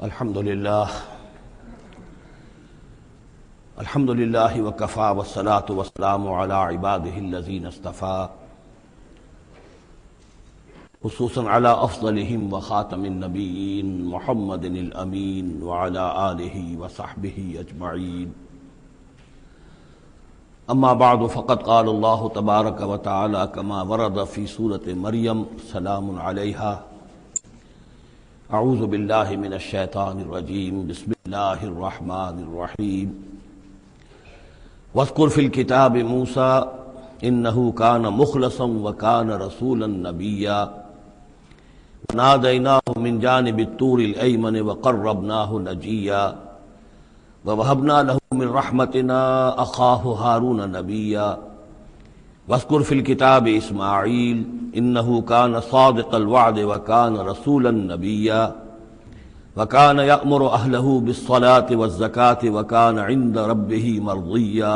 الحمد للہ وکفی والصلاة والسلام علی عباده الذین اصطفی خصوصا علی افضلہم وخاتم النبیین محمد الامین وعلی آلہ وصحبہ اجمعین اما بعد فقد قال اللہ تبارک وتعالی کما ورد فی سورۃ مریم سلام علیہا اعوذ باللہ من الشیطان الرجیم بسم اللہ الرحمن الرحیم واذکر فی الکتاب موسیٰ انہ کان مخلصا وکان رسولا نبیا ونادیناہ من جانب الطور الایمن وقربناہ نجیا ووہبنا لہ من رحمتنا اخاہ ہارون نبیا واذکر فی الکتاب اسماعیل انہ کان صادق الوعد وکان رسولا نبیا وکان یأمر اہلہ بالصلاة والزکاة وکان عند ربہ مرضیا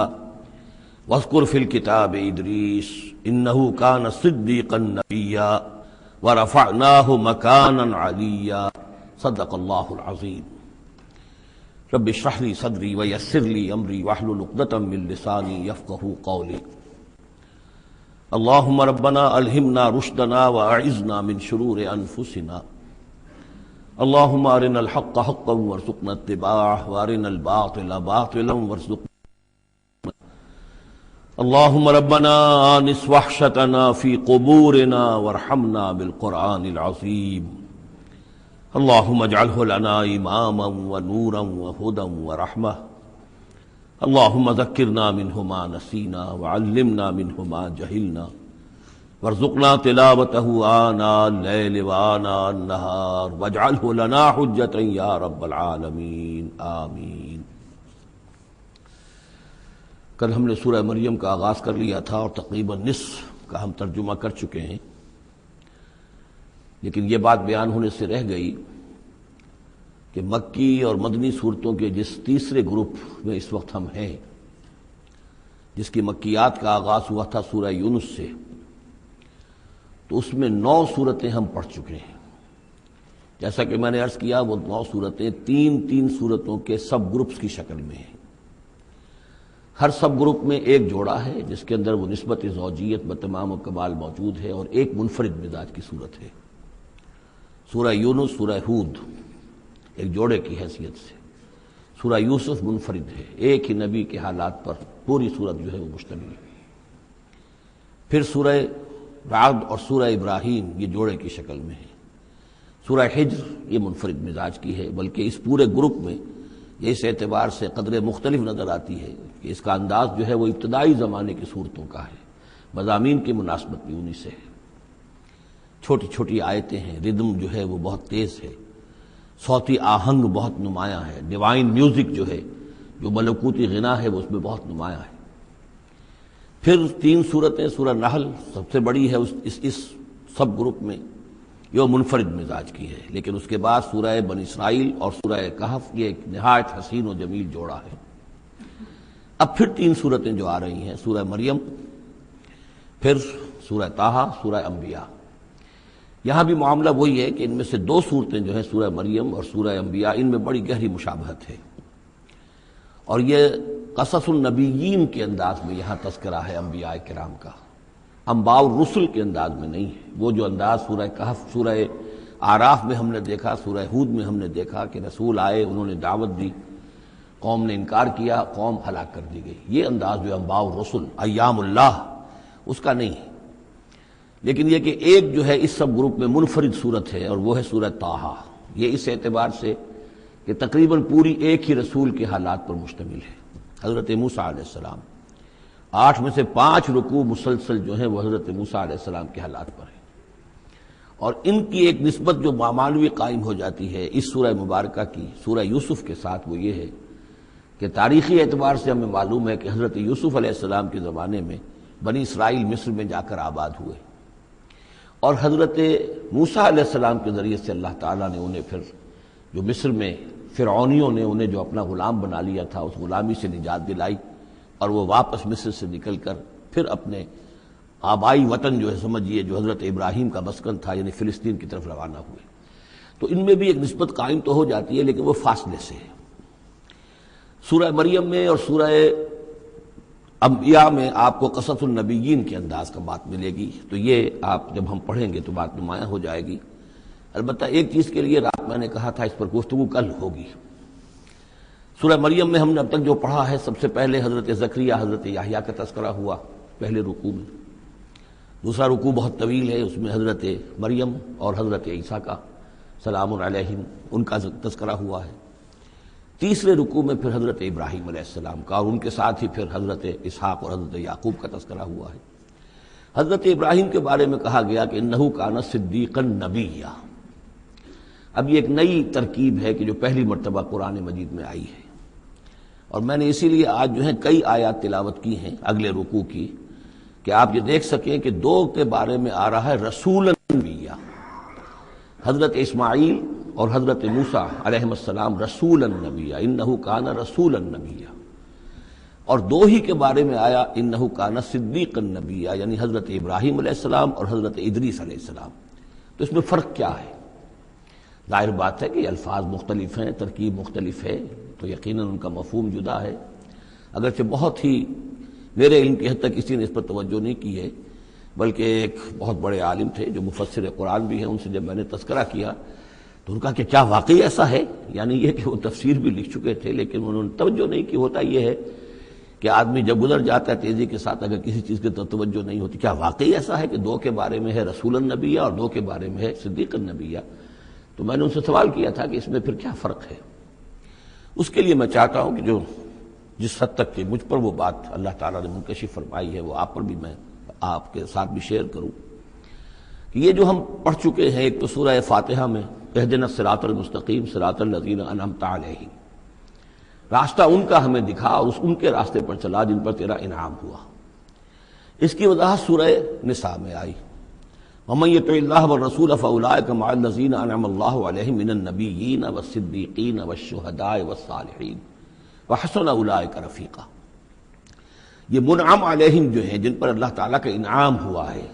واذکر فی الکتاب ادریس انہ کان صدیقا نبیا ورفعناہ مکانا علیا صدق اللہ العظیم رب اشرح لی صدری ویسر لی امری واحلل عقدۃ من لسانی یفقہوا قولی اللہم ربنا الہمنا رشدنا واعذنا من شرور انفسنا اللہم ارنا الحق حقا وارزقنا اتباعہ وارنا الباطل باطلا وارزقنا اللہم ربنا آنس وحشتنا فی قبورنا وارحمنا بالقرآن العظیم اللہم اجعلہ لنا اماما ونورا وہدا ورحمہ اللہم ذکرنا منہ ما نسینا وعلمنا منہ ما جہلنا وارزقنا تلاوتہ آناء اللیل وآناء النہار واجعلہ لنا حجتا یا رب العالمین آمین۔ کل ہم نے سورہ مریم کا آغاز کر لیا تھا اور تقریباً نصف کا ہم ترجمہ کر چکے ہیں، لیکن یہ بات بیان ہونے سے رہ گئی کہ مکی اور مدنی صورتوں کے جس تیسرے گروپ میں اس وقت ہم ہیں، جس کی مکیات کا آغاز ہوا تھا سورہ یونس سے، تو اس میں 9 صورتیں ہم پڑھ چکے ہیں۔ جیسا کہ میں نے عرض کیا، وہ 9 صورتیں تین صورتوں کے سب گروپس کی شکل میں ہیں۔ ہر سب گروپ میں ایک جوڑا ہے جس کے اندر وہ نسبت زوجیت بتمام و کمال موجود ہے، اور ایک منفرد مزاج کی صورت ہے۔ سورہ یونس، سورہ ہود ایک جوڑے کی حیثیت سے، سورہ یوسف منفرد ہے، ایک ہی نبی کے حالات پر پوری صورت جو ہے وہ مشتمل ہے۔ پھر سورہ رعد اور سورہ ابراہیم یہ جوڑے کی شکل میں ہے۔ سورہ حجر یہ منفرد مزاج کی ہے، بلکہ اس پورے گروپ میں یہ اس اعتبار سے قدر مختلف نظر آتی ہے کہ اس کا انداز جو ہے وہ ابتدائی زمانے کی صورتوں کا ہے، مضامین کی مناسبت بھی انہی سے ہے۔ چھوٹی چھوٹی آیتیں ہیں، ردم جو ہے وہ بہت تیز ہے، صوتی آہنگ بہت نمایاں ہے، ڈیوائن میوزک جو ہے، جو ملکوتی غنا ہے، وہ اس میں بہت نمایاں ہے۔ پھر 3 صورتیں، سورہ نحل سب سے بڑی ہے اس سب گروپ میں، یہ منفرد مزاج کی ہے، لیکن اس کے بعد سورہ بنی اسرائیل اور سورہ کہف یہ ایک نہایت حسین و جمیل جوڑا ہے۔ اب پھر 3 صورتیں جو آ رہی ہیں، سورہ مریم، پھر سورہ طٰہٰ، سورہ انبیاء۔ یہاں بھی معاملہ وہی ہے کہ ان میں سے 2 صورتیں جو ہیں سورہ مریم اور سورہ انبیاء، ان میں بڑی گہری مشابہت ہے، اور یہ قصص النبیین کے انداز میں یہاں تذکرہ ہے انبیاء کرام کا، انباء الرسل کے انداز میں نہیں ہے۔ وہ جو انداز سورہ کہف، سورہ اعراف میں ہم نے دیکھا، سورہ ہود میں ہم نے دیکھا کہ رسول آئے، انہوں نے دعوت دی، قوم نے انکار کیا، قوم ہلاک کر دی گئی، یہ انداز جو انباء الرسل، ایام اللہ، اس کا نہیں ہے۔ لیکن یہ کہ ایک جو ہے اس سب گروپ میں منفرد صورت ہے، اور وہ ہے سورہ طٰہٰ۔ یہ اس اعتبار سے کہ تقریباً پوری ایک ہی رسول کے حالات پر مشتمل ہے، حضرت موسیٰ علیہ السلام۔ 8 میں سے 5 رکوع مسلسل جو ہیں وہ حضرت موسیٰ علیہ السلام کے حالات پر ہیں، اور ان کی ایک نسبت جو معنوی قائم ہو جاتی ہے اس سورہ مبارکہ کی سورہ یوسف کے ساتھ، وہ یہ ہے کہ تاریخی اعتبار سے ہمیں معلوم ہے کہ حضرت یوسف علیہ السلام کے زمانے میں بنی اسرائیل مصر میں جا کر آباد ہوئے، اور حضرت موسیٰ علیہ السلام کے ذریعے سے اللہ تعالیٰ نے انہیں پھر جو مصر میں فرعونیوں نے انہیں جو اپنا غلام بنا لیا تھا، اس غلامی سے نجات دلائی، اور وہ واپس مصر سے نکل کر پھر اپنے آبائی وطن جو ہے سمجھیے جو حضرت ابراہیم کا مسکن تھا، یعنی فلسطین کی طرف روانہ ہوئے۔ تو ان میں بھی ایک نسبت قائم تو ہو جاتی ہے لیکن وہ فاصلے سے ہے۔ سورہ مریم میں اور سورہ انبیاء میں آپ کو قصص النبیین کے انداز کا بات ملے گی، تو یہ آپ جب ہم پڑھیں گے تو بات نمایاں ہو جائے گی۔ البتہ ایک چیز کے لیے رات میں نے کہا تھا اس پر گفتگو کل ہوگی۔ سورہ مریم میں ہم نے اب تک جو پڑھا ہے، سب سے پہلے حضرت زکریا حضرت یحییٰ کا تذکرہ ہوا پہلے رکوع میں۔ دوسرا رکوع بہت طویل ہے، اس میں حضرت مریم اور حضرت عیسیٰ کا سلام علیہم ان کا تذکرہ ہوا ہے۔ تیسرے رکوع میں پھر حضرت ابراہیم علیہ السلام کا اور ان کے ساتھ ہی پھر حضرت اسحاق اور حضرت یعقوب کا تذکرہ ہوا ہے۔ حضرت ابراہیم کے بارے میں کہا گیا کہ انہ کان صدیقا نبیّا۔ اب یہ ایک نئی ترکیب ہے کہ جو پہلی مرتبہ قرآن مجید میں آئی ہے، اور میں نے اسی لیے آج جو ہے کئی آیات تلاوت کی ہیں اگلے رکوع کی، کہ آپ یہ دیکھ سکیں کہ دو کے بارے میں آ رہا ہے رسول نبیّا، حضرت اسماعیل اور حضرت موسیٰ علیہ السلام رسول النبی، انہ کان رسول النبی، اور دو ہی کے بارے میں آیا انہ کان صدیق النبی، یعنی حضرت ابراہیم علیہ السلام اور حضرت ادریس علیہ السلام۔ تو اس میں فرق کیا ہے؟ ظاہر بات ہے کہ الفاظ مختلف ہیں، ترکیب مختلف ہے، تو یقیناً ان کا مفہوم جدا ہے۔ اگرچہ بہت ہی میرے علم کی حد تک کسی نے اس پر توجہ نہیں کی ہے، بلکہ ایک بہت بڑے عالم تھے جو مفسر قرآن بھی ہیں، ان سے جب میں نے تذکرہ کیا تو ان کا کہ کیا واقعی ایسا ہے؟ یعنی یہ کہ وہ تفسیر بھی لکھ چکے تھے لیکن انہوں نے توجہ نہیں کی۔ ہوتا یہ ہے کہ آدمی جب گزر جاتا ہے تیزی کے ساتھ، اگر کسی چیز کی توجہ نہیں ہوتی، کیا واقعی ایسا ہے کہ دو کے بارے میں ہے رسول النبی اور دو کے بارے میں ہے صدیق النبی؟ تو میں نے ان سے سوال کیا تھا کہ اس میں پھر کیا فرق ہے؟ اس کے لیے میں چاہتا ہوں کہ جو جس حد تک کہ مجھ پر وہ بات اللہ تعالیٰ نے منکشف فرمائی ہے وہ آپ پر بھی میں آپ کے ساتھ بھی شیئر کروں، کہ یہ جو ہم پڑھ چکے ہیں، ایک تو سورہ فاتحہ میں اہدنا الصراط المستقیم صراط الذین انعمت علیہم، راستہ ان کا ہمیں دکھا اور ان کے راستے پر چلا جن پر تیرا انعام ہوا۔ اس کی وضاحت سورہ نساء میں آئی، وَمَن يُطِعِ اللَّهَ وَالرَّسُولَ فَأُولَٰئِكَ مَعَ الَّذِينَ أَنْعَمَ اللَّهُ عَلَيْهِم مِّنَ النَّبِيِّينَ وَالصِّدِّيقِينَ وَالشُّهَدَاءِ وَالصَّالِحِينَ وَحَسُنَ أُولَٰئِكَ رَفِيقًا۔ یہ منعم علیہم جو ہیں، جن پر اللہ تعالیٰ کا انعام ہوا ہے،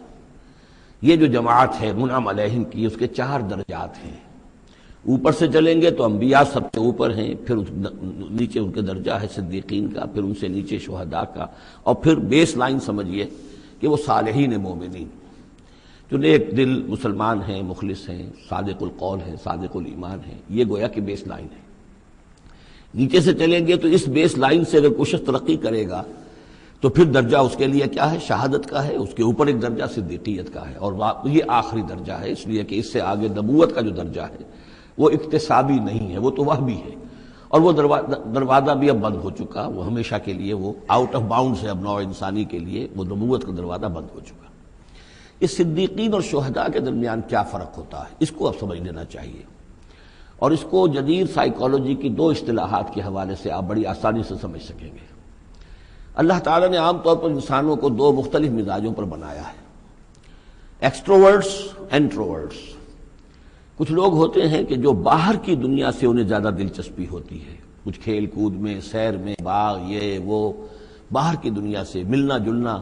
یہ جو جماعت ہے منعم علیہم کی، اس کے 4 درجات ہیں۔ اوپر سے چلیں گے تو انبیاء سب سے اوپر ہیں، پھر نیچے ان کے درجہ ہے صدیقین کا، پھر ان سے نیچے شہداء کا، اور پھر بیس لائن سمجھیے کہ وہ صالحین مومنین جو نیک دل مسلمان ہیں، مخلص ہیں، صادق القول ہیں، صادق الایمان ہیں، یہ گویا کہ بیس لائن ہے۔ نیچے سے چلیں گے تو اس بیس لائن سے اگر کوئی شخص ترقی کرے گا تو پھر درجہ اس کے لیے کیا ہے؟ شہادت کا ہے، اس کے اوپر ایک درجہ صدیقیت کا ہے، اور یہ آخری درجہ ہے، اس لیے کہ اس سے آگے نبوت کا جو درجہ ہے وہ اکتسابی نہیں ہے، وہ تو وہبی ہے، اور وہ دروازہ بھی اب بند ہو چکا، وہ ہمیشہ کے لیے وہ آؤٹ آف باؤنڈز ہے، اب نوع انسانی کے لیے وہ نبوت کا دروازہ بند ہو چکا۔ اس صدیقین اور شہداء کے درمیان کیا فرق ہوتا ہے، اس کو اب سمجھ لینا چاہیے، اور اس کو جدید سائیکالوجی کی 2 اصطلاحات کے حوالے سے آپ بڑی آسانی سے سمجھ سکیں گے۔ اللہ تعالیٰ نے عام طور پر انسانوں کو 2 مختلف مزاجوں پر بنایا ہے، ایکسٹروورٹس، انٹروورٹس۔ کچھ لوگ ہوتے ہیں کہ جو باہر کی دنیا سے انہیں زیادہ دلچسپی ہوتی ہے، کچھ کھیل کود میں، سیر میں، باغ، یہ وہ، باہر کی دنیا سے ملنا جلنا،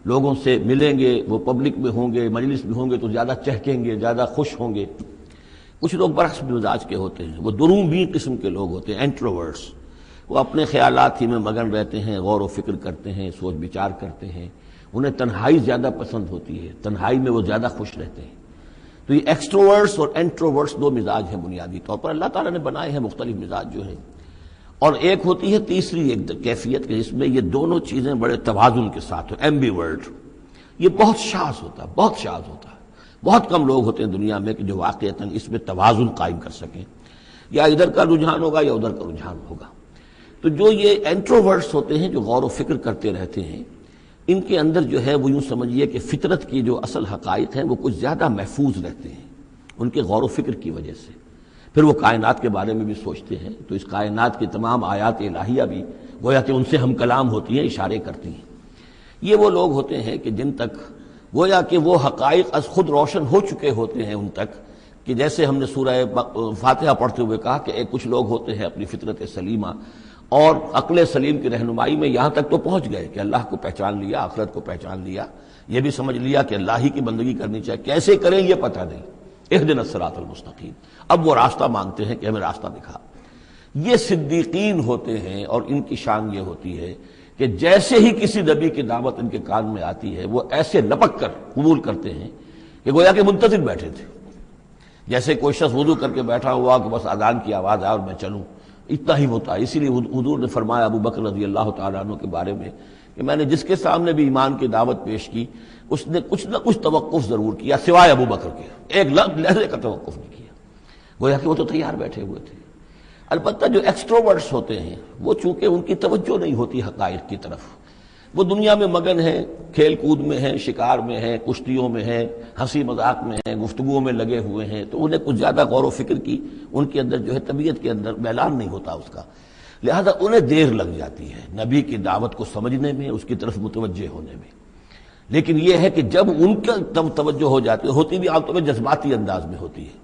لوگوں سے ملیں گے، وہ پبلک میں ہوں گے، مجلس میں ہوں گے تو زیادہ چہکیں گے، زیادہ خوش ہوں گے۔ کچھ لوگ برعکس مزاج کے ہوتے ہیں، وہ درومبی قسم کے لوگ ہوتے ہیں، انٹروورٹس۔ وہ اپنے خیالات ہی میں مگن رہتے ہیں، غور و فکر کرتے ہیں، سوچ بچار کرتے ہیں، انہیں تنہائی زیادہ پسند ہوتی ہے، تنہائی میں وہ زیادہ خوش رہتے ہیں۔ تو یہ ایکسٹروورٹس اور انٹروورٹس 2 مزاج ہیں بنیادی طور پر، اللہ تعالیٰ نے بنائے ہیں مختلف مزاج جو ہیں۔ اور ایک ہوتی ہے تیسری ایک کیفیت کہ جس میں یہ دونوں چیزیں بڑے توازن کے ساتھ ہو، ایمبیورٹ۔ یہ بہت شاذ ہوتا ہے، بہت شاذ ہوتا ہے، بہت کم لوگ ہوتے ہیں دنیا میں کہ جو واقعتاً اس میں توازن قائم کر سکیں، یا ادھر کا رجحان ہوگا یا ادھر کا رجحان ہوگا۔ تو جو یہ انٹروورٹس ہوتے ہیں، جو غور و فکر کرتے رہتے ہیں، ان کے اندر جو ہے وہ یوں سمجھیے کہ فطرت کی جو اصل حقائق ہیں وہ کچھ زیادہ محفوظ رہتے ہیں ان کے غور و فکر کی وجہ سے۔ پھر وہ کائنات کے بارے میں بھی سوچتے ہیں، تو اس کائنات کی تمام آیات الہیہ بھی گویا کہ ان سے ہم کلام ہوتی ہیں، اشارے کرتی ہیں۔ یہ وہ لوگ ہوتے ہیں کہ جن تک گویا کہ وہ حقائق از خود روشن ہو چکے ہوتے ہیں ان تک، کہ جیسے ہم نے سورہ فاتحہ پڑھتے ہوئے کہا کہ کچھ لوگ ہوتے ہیں اپنی فطرت سلیمہ اور عقل سلیم کی رہنمائی میں یہاں تک تو پہنچ گئے کہ اللہ کو پہچان لیا، آخرت کو پہچان لیا، یہ بھی سمجھ لیا کہ اللہ ہی کی بندگی کرنی چاہیے، کیسے کریں یہ پتہ نہیں، اہدنا الصراط المستقیم، اب وہ راستہ مانگتے ہیں کہ ہمیں راستہ دکھا۔ یہ صدیقین ہوتے ہیں، اور ان کی شان یہ ہوتی ہے کہ جیسے ہی کسی نبی کی دعوت ان کے کان میں آتی ہے وہ ایسے لپک کر قبول کرتے ہیں کہ گویا کہ منتظر بیٹھے تھے، جیسے کوئی شخص وضو کر کے بیٹھا ہوا کہ بس اذان کی آواز آئے اور میں چلوں، اتنا ہی ہوتا ہے۔ اسی لیے حضور نے فرمایا ابو بکر رضی اللہ تعالیٰ عنہ کے بارے میں کہ میں نے جس کے سامنے بھی ایمان کی دعوت پیش کی اس نے کچھ نہ کچھ توقف ضرور کیا سوائے ابو بکر کے، ایک لحظے کا توقف نہیں کیا، گویا کہ وہ تو تیار بیٹھے ہوئے تھے۔ البتہ جو ایکسٹروورٹس ہوتے ہیں وہ چونکہ ان کی توجہ نہیں ہوتی حقائق کی طرف، وہ دنیا میں مگن ہیں، کھیل کود میں ہیں، شکار میں ہیں، کشتیوں میں ہیں، ہنسی مذاق میں ہیں، گفتگوؤں میں لگے ہوئے ہیں، تو انہیں کچھ زیادہ غور و فکر کی ان کے اندر جو ہے طبیعت کے اندر میلان نہیں ہوتا اس کا، لہذا انہیں دیر لگ جاتی ہے نبی کی دعوت کو سمجھنے میں، اس کی طرف متوجہ ہونے میں۔ لیکن یہ ہے کہ جب ان کا توجہ ہو جاتی ہوتی بھی عام طور پہ جذباتی انداز میں ہوتی ہے،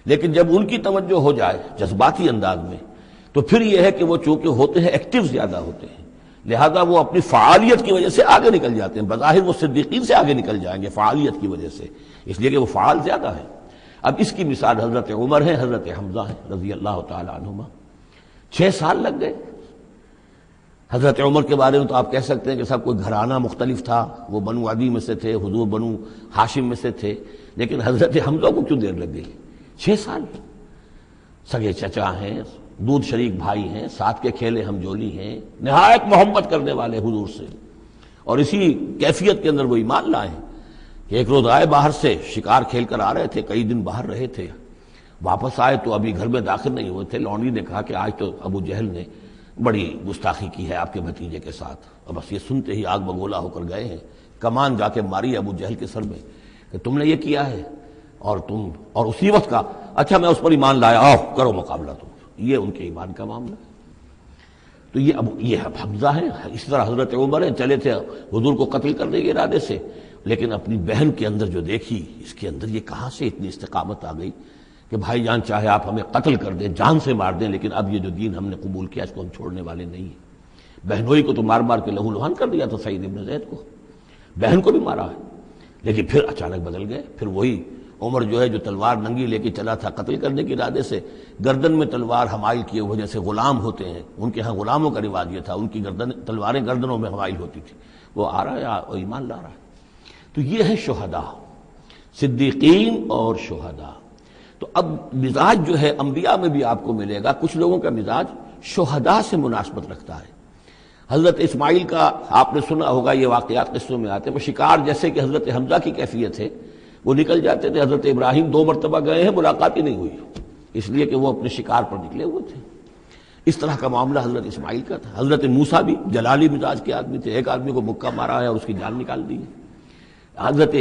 لیکن جب ان کی توجہ ہو جائے جذباتی انداز میں تو پھر یہ ہے کہ وہ چونکہ ہوتے ہیں ایکٹیو زیادہ ہوتے ہیں، لہذا وہ اپنی فعالیت کی وجہ سے آگے نکل جاتے ہیں، بظاہر وہ صدیقین سے آگے نکل جائیں گے فعالیت کی وجہ سے، اس لیے کہ وہ فعال زیادہ ہیں۔ اب اس کی مثال حضرت عمر ہے، حضرت حمزہ ہے رضی اللہ تعالی عنہما، 6 سال لگ گئے۔ حضرت عمر کے بارے میں تو آپ کہہ سکتے ہیں کہ سب کوئی گھرانہ مختلف تھا، وہ بنو عدی میں سے تھے، حضور بنو ہاشم میں سے تھے، لیکن حضرت حمزہ کو کیوں دیر لگ گئی؟ 6 سال، سگے چچا ہیں، دودھ شریک بھائی ہیں، ساتھ کے کھیلے ہم جولی ہیں، نہایت محبت کرنے والے حضور سے، اور اسی کیفیت کے اندر وہ ایمان لائے ہیں کہ ایک روز آئے باہر سے، شکار کھیل کر آ رہے تھے، کئی دن باہر رہے تھے، واپس آئے تو ابھی گھر میں داخل نہیں ہوئے تھے، لونڈی نے کہا کہ آج تو ابو جہل نے بڑی گستاخی کی ہے آپ کے بھتیجے کے ساتھ، اور بس یہ سنتے ہی آگ بگولا ہو کر گئے ہیں، کمان جا کے ماری ابو جہل کے سر میں کہ تم نے یہ کیا ہے، اور اسی وقت کا اچھا میں اس پر ایمان لایا، آؤ کرو مقابلہ تم، یہ ان کے ایمان کا معاملہ ہے۔ تو یہ حمزہ ہے، اس طرح حضرت عمر ہیں، چلے تھے حضور کو قتل کرنے کے ارادے سے، لیکن اپنی بہن کے اندر جو دیکھی، اس کے اندر یہ کہاں سے اتنی استقامت آ گئی کہ بھائی جان چاہے آپ ہمیں قتل کر دیں، جان سے مار دیں، لیکن اب یہ جو دین ہم نے قبول کیا اس کو ہم چھوڑنے والے نہیں ہیں۔ بہنوئی کو تو مار مار کے لہو لہان کر دیا تھا سعید ابن زید کو، بہن کو بھی مارا ہے، لیکن پھر اچانک بدل گئے، پھر وہی عمر جو ہے جو تلوار ننگی لے کے چلا تھا قتل کرنے کے ارادے سے، گردن میں تلوار حمائل کیے ہوئے، جیسے غلام ہوتے ہیں ان کے ہاں غلاموں کا رواج یہ تھا، ان کی تلواریں گردنوں میں حمائل ہوتی تھی، وہ آ رہا ہے اور ایمان لا رہا ہے۔ تو یہ ہے شہداء، صدیقین اور شہداء۔ تو اب مزاج جو ہے انبیاء میں بھی آپ کو ملے گا، کچھ لوگوں کا مزاج شہداء سے مناسبت رکھتا ہے۔ حضرت اسماعیل کا آپ نے سنا ہوگا، یہ واقعات قصوں میں آتے ہیں، وہ شکار جیسے کہ حضرت حمزہ کی کیفیت ہے، وہ نکل جاتے تھے، حضرت ابراہیم 2 مرتبہ گئے ہیں، ملاقات ہی نہیں ہوئی، اس لیے کہ وہ اپنے شکار پر نکلے ہوئے تھے۔ اس طرح کا معاملہ حضرت اسماعیل کا تھا۔ حضرت موسیٰ بھی جلالی مزاج کے آدمی تھے، ایک آدمی کو مکہ مارا ہے اور اس کی جان نکال دی ہے۔ حضرت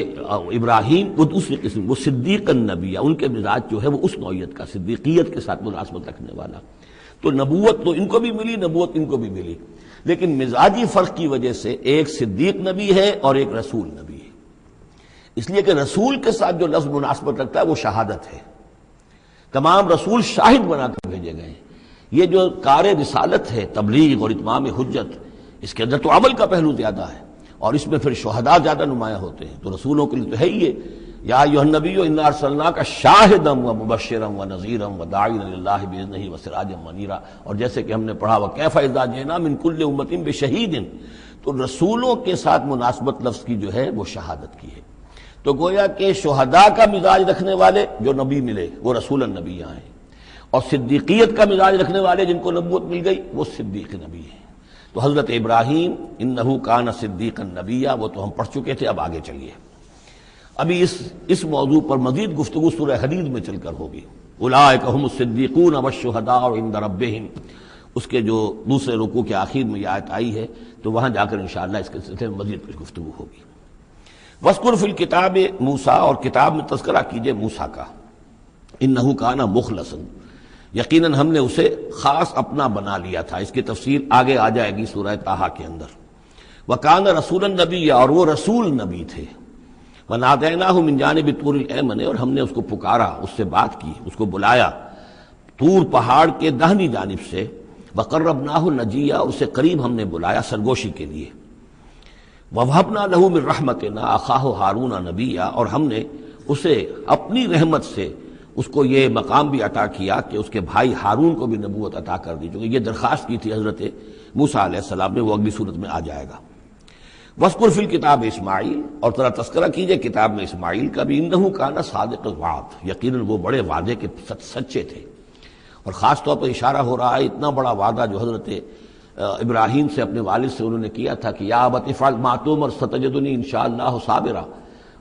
ابراہیم وہ دوسری قسم، وہ صدیق النبی، ان کے مزاج جو ہے وہ اس نوعیت کا، صدیقیت کے ساتھ مناسبت رکھنے والا۔ تو نبوت تو ان کو بھی ملی، نبوت ان کو بھی ملی، لیکن مزاجی فرق کی وجہ سے ایک صدیق نبی ہے اور ایک رسول نبی ہے، اس لیے کہ رسول کے ساتھ جو لفظ مناسبت رکھتا ہے وہ شہادت ہے، تمام رسول شاہد بنا کر بھیجے گئے ہیں۔ یہ جو کار رسالت ہے، تبلیغ اور اتمام حجت، اس کے اندر تو عمل کا پہلو زیادہ ہے، اور اس میں پھر شہداء زیادہ نمایاں ہوتے ہیں، تو رسولوں کے لیے تو ہے ہی یہ، یا ایھا النبی انا ارسلناک شاہدا ومبشرا ونذیرا وداعیا الی اللہ باذنہ وسراجا منیرا، اور جیسے کہ ہم نے پڑھا وکیف اذا جئنا من کل امۃ بشہید، تو رسولوں کے ساتھ مناسبت لفظ کی جو ہے وہ شہادت کی ہے۔ تو گویا کہ شہداء کا مزاج رکھنے والے جو نبی ملے وہ رسول النبی ہیں، اور صدیقیت کا مزاج رکھنے والے جن کو نبوت مل گئی وہ صدیق نبی ہیں۔ تو حضرت ابراہیم انہ کان صدیقا نبیا، وہ تو ہم پڑھ چکے تھے، اب آگے چلیے، ابھی اس موضوع پر مزید گفتگو سورہ حدید میں چل کر ہوگی۔ اولئک ھم الصدیقون والشہداء عند ربہم، اس کے جو دوسرے رکوع کے آخر میں یہ آیت آئی ہے، تو وہاں جا کر انشاءاللہ اس کے سلسلے میں مزید کچھ گفتگو ہوگی۔ وَاذْكُرْ فِي الْكِتَابِ موسیٰ، اور کتاب میں تذکرہ کیجئے موسیٰ کا، انہ کان مخلصا، یقیناً ہم نے اسے خاص اپنا بنا لیا تھا، اس کی تفسیر آگے آ جائے گی سورہ طٰہٰ کے اندر۔ وَكَانَ رَسُولًا نَبِيًّا، اور وہ رسول نبی تھے۔ وَنَادَيْنَاهُ مِن جَانِبِ الطُّورِ الْأَيْمَنِ، اور ہم نے اس کو پکارا، اس سے بات کی، اس کو بلایا طور پہاڑ کے داہنی جانب سے۔ وَقَرَّبْنَاهُ نَجِيًّا، اسے قریب ہم نے بلایا سرگوشی کے لیے۔ وَوَهَبْنَا لَهُ مِن رَحْمَتِنَا أَخَاهُ هَارُونَ نَبِيًّا، اور ہم نے اسے اپنی رحمت سے اس کو یہ مقام بھی عطا کیا کہ اس کے بھائی ہارون کو بھی نبوت عطا کر دی، چونکہ یہ درخواست کی تھی حضرت موسیٰ علیہ السلام نے، وہ اگلی صورت میں آ جائے گا۔ وَاذْكُرْ فِي الْكِتَابِ اسماعیل، اور ذرا تذکرہ کیجئے کتاب میں اسماعیل کا بھی، اِنَّهُ كَانَ صَادِقَ الْوَعْدِ، یقیناً وہ بڑے وعدے کے سچے تھے۔ اور خاص طور پر اشارہ ہو رہا ہے اتنا بڑا وعدہ جو حضرت ابراہیم سے اپنے والد سے انہوں نے کیا تھا کہ یا ابت افعل ما تؤمر ستجدنی انشاءاللہ صابرا،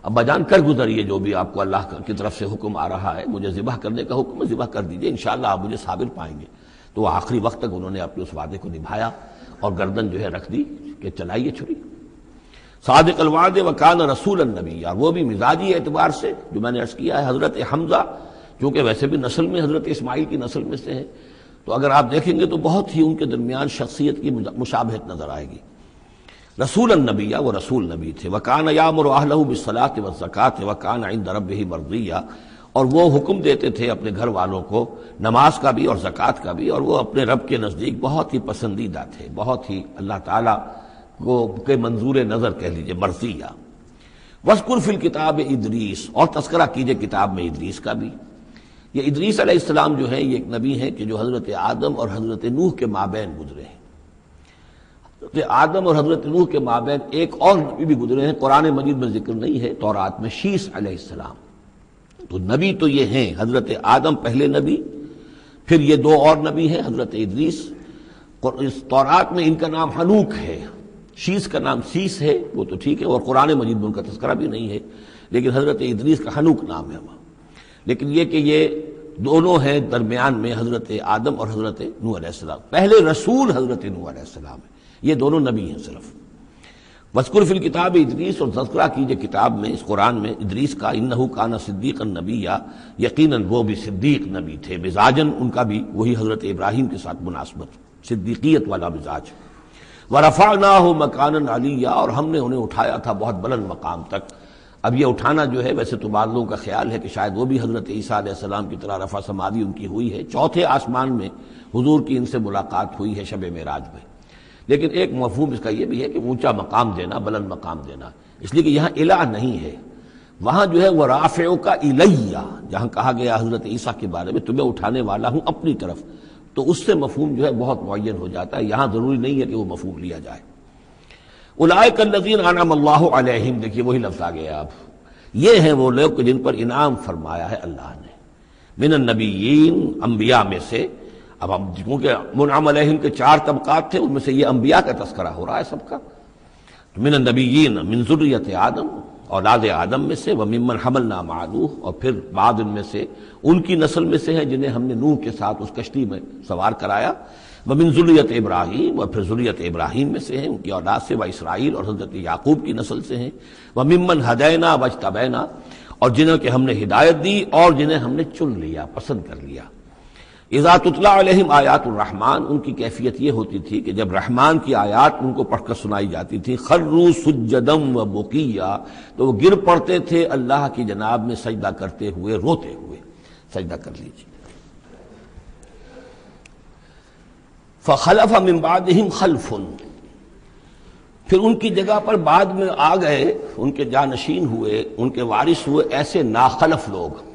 ابا جان کر گزریے جو بھی آپ کو اللہ کی طرف سے حکم آ رہا ہے، مجھے ذبح کرنے کا حکم ہے، ذبح کر دیجئے، انشاءاللہ آپ مجھے صابر پائیں گے۔ تو آخری وقت تک انہوں نے اپنے اس وعدے کو نبھایا اور گردن جو ہے رکھ دی کہ چلائیے چھری۔ صادق الوعد وکان رسول النبی، اور وہ بھی مزاجی اعتبار سے جو میں نے عرض کیا ہے، حضرت حمزہ چونکہ ویسے بھی نسل میں حضرت اسماعیل کی نسل میں سے ہیں، تو اگر آپ دیکھیں گے تو بہت ہی ان کے درمیان شخصیت کی مشابہت نظر آئے گی۔ رسول النبی، وہ رسول نبی تھے۔ وکان یامر اہلہ بالصلاۃ والزکاۃ وکان عند ربہ مرضیہ، اور وہ حکم دیتے تھے اپنے گھر والوں کو نماز کا بھی اور زکوٰۃ کا بھی، اور وہ اپنے رب کے نزدیک بہت ہی پسندیدہ تھے، بہت ہی اللہ تعالیٰ کو کے منظور نظر کہہ لیجیے، مرضیہ۔ وَاذْكُرْ فِي الْكِتَابِ ادریس، اور تذکرہ کیجئے کتاب میں ادریس کا بھی۔ یہ ادریس علیہ السلام جو ہے یہ ایک نبی ہے کہ جو حضرت آدم اور حضرت نوح کے مابین گزرے ہیں۔ حضرت آدم اور حضرت نوح کے مابین ایک اور نبی بھی گزرے ہیں، قرآن مجید میں ذکر نہیں ہے، تورات میں شیس علیہ السلام۔ تو نبی تو یہ ہیں، حضرت آدم پہلے نبی، پھر یہ دو اور نبی ہیں حضرت ادریس۔ اس تورات میں ان کا نام حنوک ہے، شیس کا نام سیس ہے، وہ تو ٹھیک ہے، اور قرآن مجید میں ان کا تذکرہ بھی نہیں ہے، لیکن حضرت ادریس کا حنوک نام ہے وہاں۔ لیکن یہ کہ یہ دونوں ہیں درمیان میں حضرت آدم اور حضرت نوح علیہ السلام، پہلے رسول حضرت نوح علیہ السلام ہے، یہ دونوں نبی ہیں صرف۔ وَاذْكُرْ فِي الْكِتَابِ ادریس، اور تذکرہ کیجئے کتاب میں، اس قرآن میں ادریس کا، اِنَّهُ كَانَ صِدِّيقًا نَبِيًّا، یقیناً وہ بھی صدیق نبی تھے، مزاجاً ان کا بھی وہی حضرت ابراہیم کے ساتھ مناسبت، صدیقیت والا مزاج۔ وَرَفَعْنَاهُ مَكَانًا عَلِيًّا، اور ہم نے انہیں اٹھایا تھا بہت بلند مقام تک۔ اب یہ اٹھانا جو ہے ویسے تو بعض لوگوں کا خیال ہے کہ شاید وہ بھی حضرت عیسیٰ علیہ السلام کی طرح رفع سماوی ان کی ہوئی ہے، چوتھے آسمان میں حضور کی ان سے ملاقات ہوئی ہے شب معراج میں، لیکن ایک مفہوم اس کا یہ بھی ہے کہ اونچا مقام دینا، بلند مقام دینا، اس لیے کہ یہاں الہ نہیں ہے، وہاں جو ہے وہ رافعک الیہ، جہاں کہا گیا حضرت عیسیٰ کے بارے میں تمہیں اٹھانے والا ہوں اپنی طرف، تو اس سے مفہوم جو ہے بہت معین ہو جاتا ہے، یہاں ضروری نہیں ہے کہ وہ مفہوم لیا جائے۔ اولئک الذین انعم اللہ علیہم، دیکھیے وہی لفظ آ گیا، اب یہ ہیں وہ لوگ جن پر انعام فرمایا ہے اللہ نے، من النبیین، انبیاء میں سے۔ اب ہم کیونکہ منعم علیہم کے 4 طبقات تھے، ان میں سے یہ انبیاء کا تذکرہ ہو رہا ہے سب کا۔ من النبیین من ذریۃ آدم، اولاد آدم میں سے، وممن حملنا مع نوح، اور پھر بعد ان میں سے ان کی نسل میں سے ہیں جنہیں ہم نے نوح کے ساتھ اس کشتی میں سوار کرایا، ومن ذریۃ ابراہیم، اور پھر ذریۃ ابراہیم میں سے ہیں ان کی اولاد سے، و اسرائیل، اور حضرت یعقوب کی نسل سے ہیں، وممن ہدینا واجتبینا، اور جنہیں کہ ہم نے ہدایت دی اور جنہیں ہم نے چن لیا، پسند کر لیا۔ اذا تتلیٰ علیہم آیات الرحمن، ان کی کیفیت یہ ہوتی تھی کہ جب رحمان کی آیات ان کو پڑھ کر سنائی جاتی تھی، خروا سجدا و بکیا، تو وہ گر پڑتے تھے اللہ کی جناب میں سجدہ کرتے ہوئے، روتے ہوئے۔ سجدہ کر لیجیے۔ فخلف من بعدہم خلف، پھر ان کی جگہ پر بعد میں آ گئے، ان کے جانشین ہوئے، ان کے وارث ہوئے ایسے ناخلف لوگ۔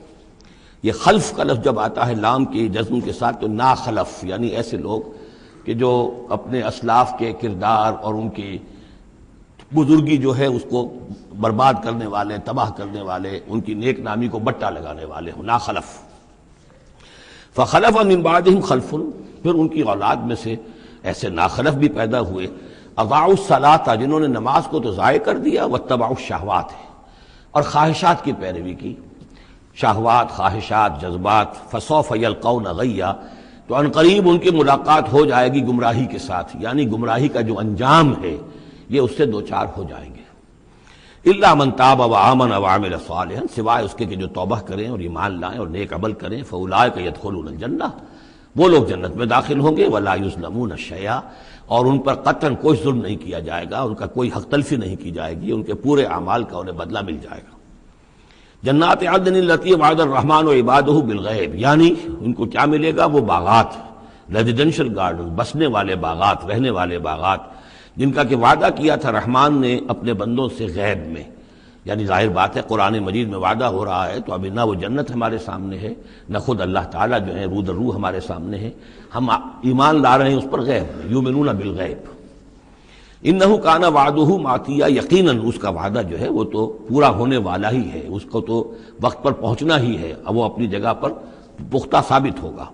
یہ خلف کا لفظ جب آتا ہے لام کی جزم کے ساتھ تو ناخلف، یعنی ایسے لوگ کہ جو اپنے اسلاف کے کردار اور ان کی بزرگی جو ہے اس کو برباد کرنے والے، تباہ کرنے والے، ان کی نیک نامی کو بٹا لگانے والے ہوں، ناخلف۔ فخلف من بعدہم خلف، پھر ان کی اولاد میں سے ایسے ناخلف بھی پیدا ہوئے، اضاعوا الصلاۃ، جنہوں نے نماز کو تو ضائع کر دیا، واتبعوا الشہوات، اور خواہشات کی پیروی کی، شہوات، خواہشات، جذبات، فسوف یلقون غیا، تو ان قریب ان کی ملاقات ہو جائے گی گمراہی کے ساتھ، یعنی گمراہی کا جو انجام ہے یہ اس سے دوچار ہو جائیں گے۔ الا من تاب وآمن وعمل صالحا، سوائے اس کے کہ جو توبہ کریں اور ایمان لائیں اور نیک عمل کریں، فاولئک یدخلون الجنہ، وہ لوگ جنت میں داخل ہوں گے، ولا یظلمون شیئا، اور ان پر قطعاً کوئی ظلم نہیں کیا جائے گا، ان کا کوئی حق تلفی نہیں کی جائے گی، ان کے پورے اعمال کا انہیں بدلہ مل جائے گا۔ جنات عدن التی وعد الرحمن وعبادہ بالغیب، یعنی ان کو کیا ملے گا؟ وہ باغات، ریزیڈینشل گارڈن، بسنے والے باغات، رہنے والے باغات، جن کا کہ وعدہ کیا تھا رحمان نے اپنے بندوں سے غیب میں، یعنی ظاہر بات ہے قرآن مجید میں وعدہ ہو رہا ہے تو ابھی نہ وہ جنت ہمارے سامنے ہے، نہ خود اللہ تعالیٰ جو ہے روح در روح ہمارے سامنے ہے، ہم ایمان لا رہے ہیں اس پر غیب میں، یؤمنون بالغیب۔ انہ کان وعدہ ماتیا، یقیناً اس کا وعدہ جو ہے وہ تو پورا ہونے والا ہی ہے، اس کو تو وقت پر پہنچنا ہی ہے، اب وہ اپنی جگہ پر پختہ ثابت ہوگا۔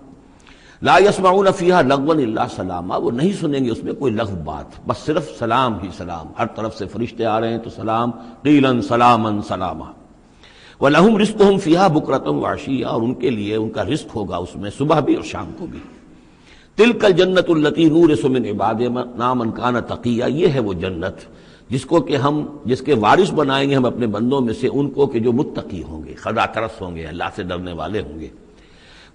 لا یسمعون فیہا لغوا الا سلاما، وہ نہیں سنیں گے اس میں کوئی لغو بات، بس صرف سلام ہی سلام، ہر طرف سے فرشتے آ رہے ہیں تو سلام، قیلا سلاما سلاما۔ وَلَهُمْ رِزْقُهُمْ فِيهَا بُكْرَةً وَعَشِيًّا، اور ان کے لیے ان کا رزق ہوگا اس میں صبح بھی اور شام کو بھی۔ تِلْكَ الْجَنَّةُ الَّتِي نُورِثُ مِنْ عِبَادِنَا مَنْ كَانَ تَقِيًّا، یہ ہے وہ جنت جس کے وارث بنائیں گے ہم اپنے بندوں میں سے ان کو کہ جو متقی ہوں گے، خدا ترس ہوں گے، اللہ سے ڈرنے والے ہوں گے۔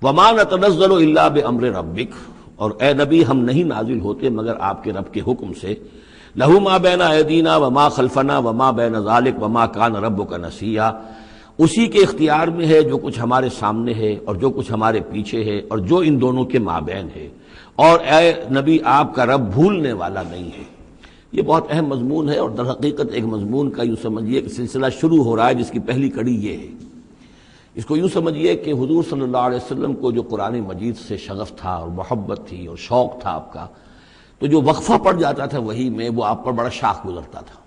وَمَا نَتَنَزَّلُ إِلَّا بِأَمْرِ رَبِّكَ، اور اے نبی ہم نہیں نازل ہوتے مگر آپ کے رب کے حکم سے۔ لَهُ مَا بَيْنَ أَيْدِينَا وَمَا خَلْفَنَا وَمَا بَيْنَ ذَلِكَ وَمَا كَانَ رَبُّكَ نَسِيًّا، اسی کے اختیار میں ہے جو کچھ ہمارے سامنے ہے اور جو کچھ ہمارے پیچھے ہے اور جو ان دونوں کے مابین ہے، اور اے نبی آپ کا رب بھولنے والا نہیں ہے۔ یہ بہت اہم مضمون ہے، اور در حقیقت ایک مضمون کا یوں سمجھیے کہ سلسلہ شروع ہو رہا ہے جس کی پہلی کڑی یہ ہے۔ اس کو یوں سمجھیے کہ حضور صلی اللہ علیہ وسلم کو جو قرآن مجید سے شغف تھا اور محبت تھی اور شوق تھا آپ کا، تو جو وقفہ پڑ جاتا تھا وہی میں، وہ آپ پر بڑا شاخ گزرتا تھا۔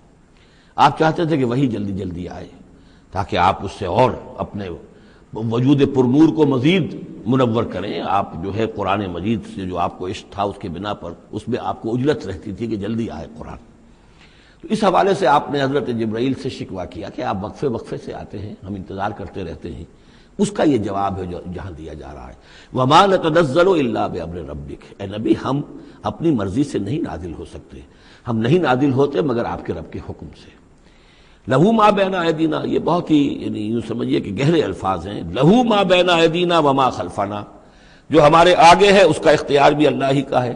آپ چاہتے تھے کہ وہی جلدی جلدی آئے تاکہ آپ اس سے اور اپنے وجود پرنور کو مزید منور کریں۔ آپ جو ہے قرآن مجید سے جو آپ کو عشق تھا اس کے بنا پر اس میں آپ کو اجلت رہتی تھی کہ جلدی آئے قرآن۔ تو اس حوالے سے آپ نے حضرت جبرائیل سے شکوہ کیا کہ آپ وقفے وقفے سے آتے ہیں، ہم انتظار کرتے رہتے ہیں۔ اس کا یہ جواب ہے جو جہاں دیا جا رہا ہے، وَمَا نَتَنَزَّلُ إِلَّا بِأَمْرِ رَبِّكَ، اے نبی ہم اپنی مرضی سے نہیں نازل ہو سکتے، ہم نہیں نازل ہوتے مگر آپ کے رب کے حکم سے۔ لَهُ مَا بَيْنَ أَيْدِينَا، یہ بہت ہی یعنی یوں سمجھیے کہ گہرے الفاظ ہیں۔ لَهُ مَا بَيْنَ أَيْدِينَا وَمَا خَلْفَنَا، جو ہمارے آگے ہے اس کا اختیار بھی اللہ ہی کا ہے،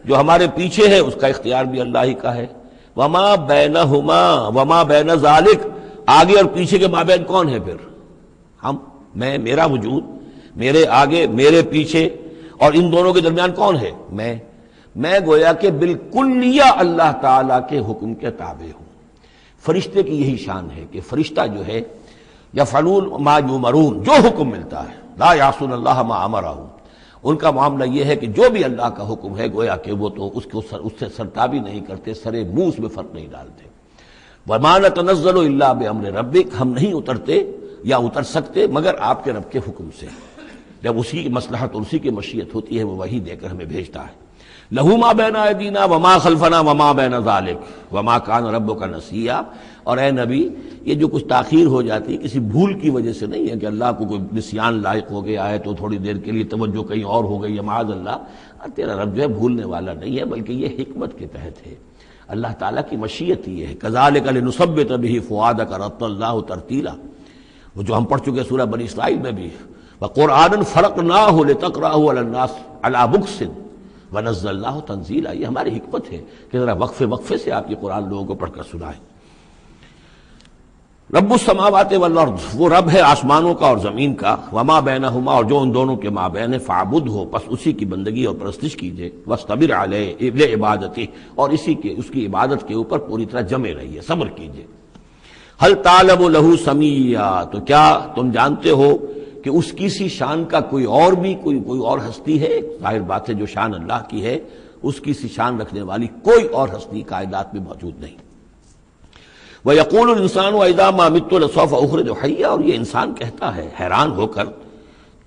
جو ہمارے پیچھے ہے اس کا اختیار بھی اللہ ہی کا ہے۔ وَمَا بَيْنَهُمَا وَمَا بَيْنَ ذَلِكَ، آگے اور پیچھے کے مابین کون ہے پھر؟ ہم، میں، میرا وجود، میرے آگے میرے پیچھے، اور ان دونوں کے درمیان کون ہے؟ میں گویا کہ بالکلیہ اللہ تعالیٰ کے حکم کے تابع ہوں۔ فرشتے کی یہی شان ہے کہ فرشتہ جو ہے یفعلون ما یؤمرون، جو حکم ملتا ہے، لا یعصون اللہ ما امرہم، ان کا معاملہ یہ ہے کہ جو بھی اللہ کا حکم ہے گویا کہ وہ تو اس سے سرتابی نہیں کرتے، سرے منہ اس میں فرق نہیں ڈالتے۔ وَمَا نَتَنَزَّلُ إِلَّا بِأَمْرِ رَبِّكَ، ہم نہیں اترتے یا اتر سکتے مگر آپ کے رب کے حکم سے، جب اسی کی مصلحت اور اسی کی مشیت ہوتی ہے وہ وہی دے کر ہمیں بھیجتا ہے۔ لَهُ مَا بَيْنَ أَيْدِينَا وَمَا خَلْفَنَا وَمَا بَيْنَ ذَلِكَ وَمَا كَانَ رَبُّكَ نَسِيًّا، اور اے نبی یہ جو کچھ تاخیر ہو جاتی کسی بھول کی وجہ سے نہیں ہے کہ اللہ کو کوئی نسیان لاحق ہو گیا ہے تو تھوڑی دیر کے لیے توجہ کہیں اور ہو گئی ہے، معاذ اللہ، تیرا رب جو ہے بھولنے والا نہیں ہے، بلکہ یہ حکمت کے تحت ہے، اللہ تعالیٰ کی مشیت یہ ہے۔ كَذَلِكَ لِنُثَبِّتَ بِهِ فُؤَادَكَ رَتَّلَ اللَّهُ تَرْتِيلًا، وہ جو ہم پڑھ چکے سورہ بنی اسرائیل میں بھی، وَقُرْآنًا فَرَقْنَاهُ لِتَقْرَأَهُ عَلَى النَّاسِ عَلَى مُكْثٍ وَنَزَّلْنَاهُ تَنزِيلًا، یہ ہماری حکمت ہے کہ ذرا وقفے وقفے سے آپ یہ قرآن لوگوں کو پڑھ کر سنائیں۔ رب السماوات والارض، وہ رب ہے آسمانوں کا اور زمین کا، وما بینہما، اور جو ان دونوں کے مابین ہے، فاعبدہ، پس اسی کی بندگی اور پرستش کیجیے، واصطبر علیہ لعبادتہ، اور اس کی عبادت کے اوپر پوری طرح جمے رہیے، صبر کیجیے۔ ہل تعلم لہ سمیہ، تو کیا تم جانتے ہو کہ اس کی سی شان کا کوئی اور ہستی ہے؟ ظاہر بات ہے جو شان اللہ کی ہے اس کی سی شان رکھنے والی کوئی اور ہستی کائنات میں موجود نہیں۔ وَيَقُولُ الْإِنسَانُ وَإِذَا مَا مِتُّ لَسَوْفَ أُخْرَجُ حَيًّا، اور یہ انسان کہتا ہے حیران ہو کر،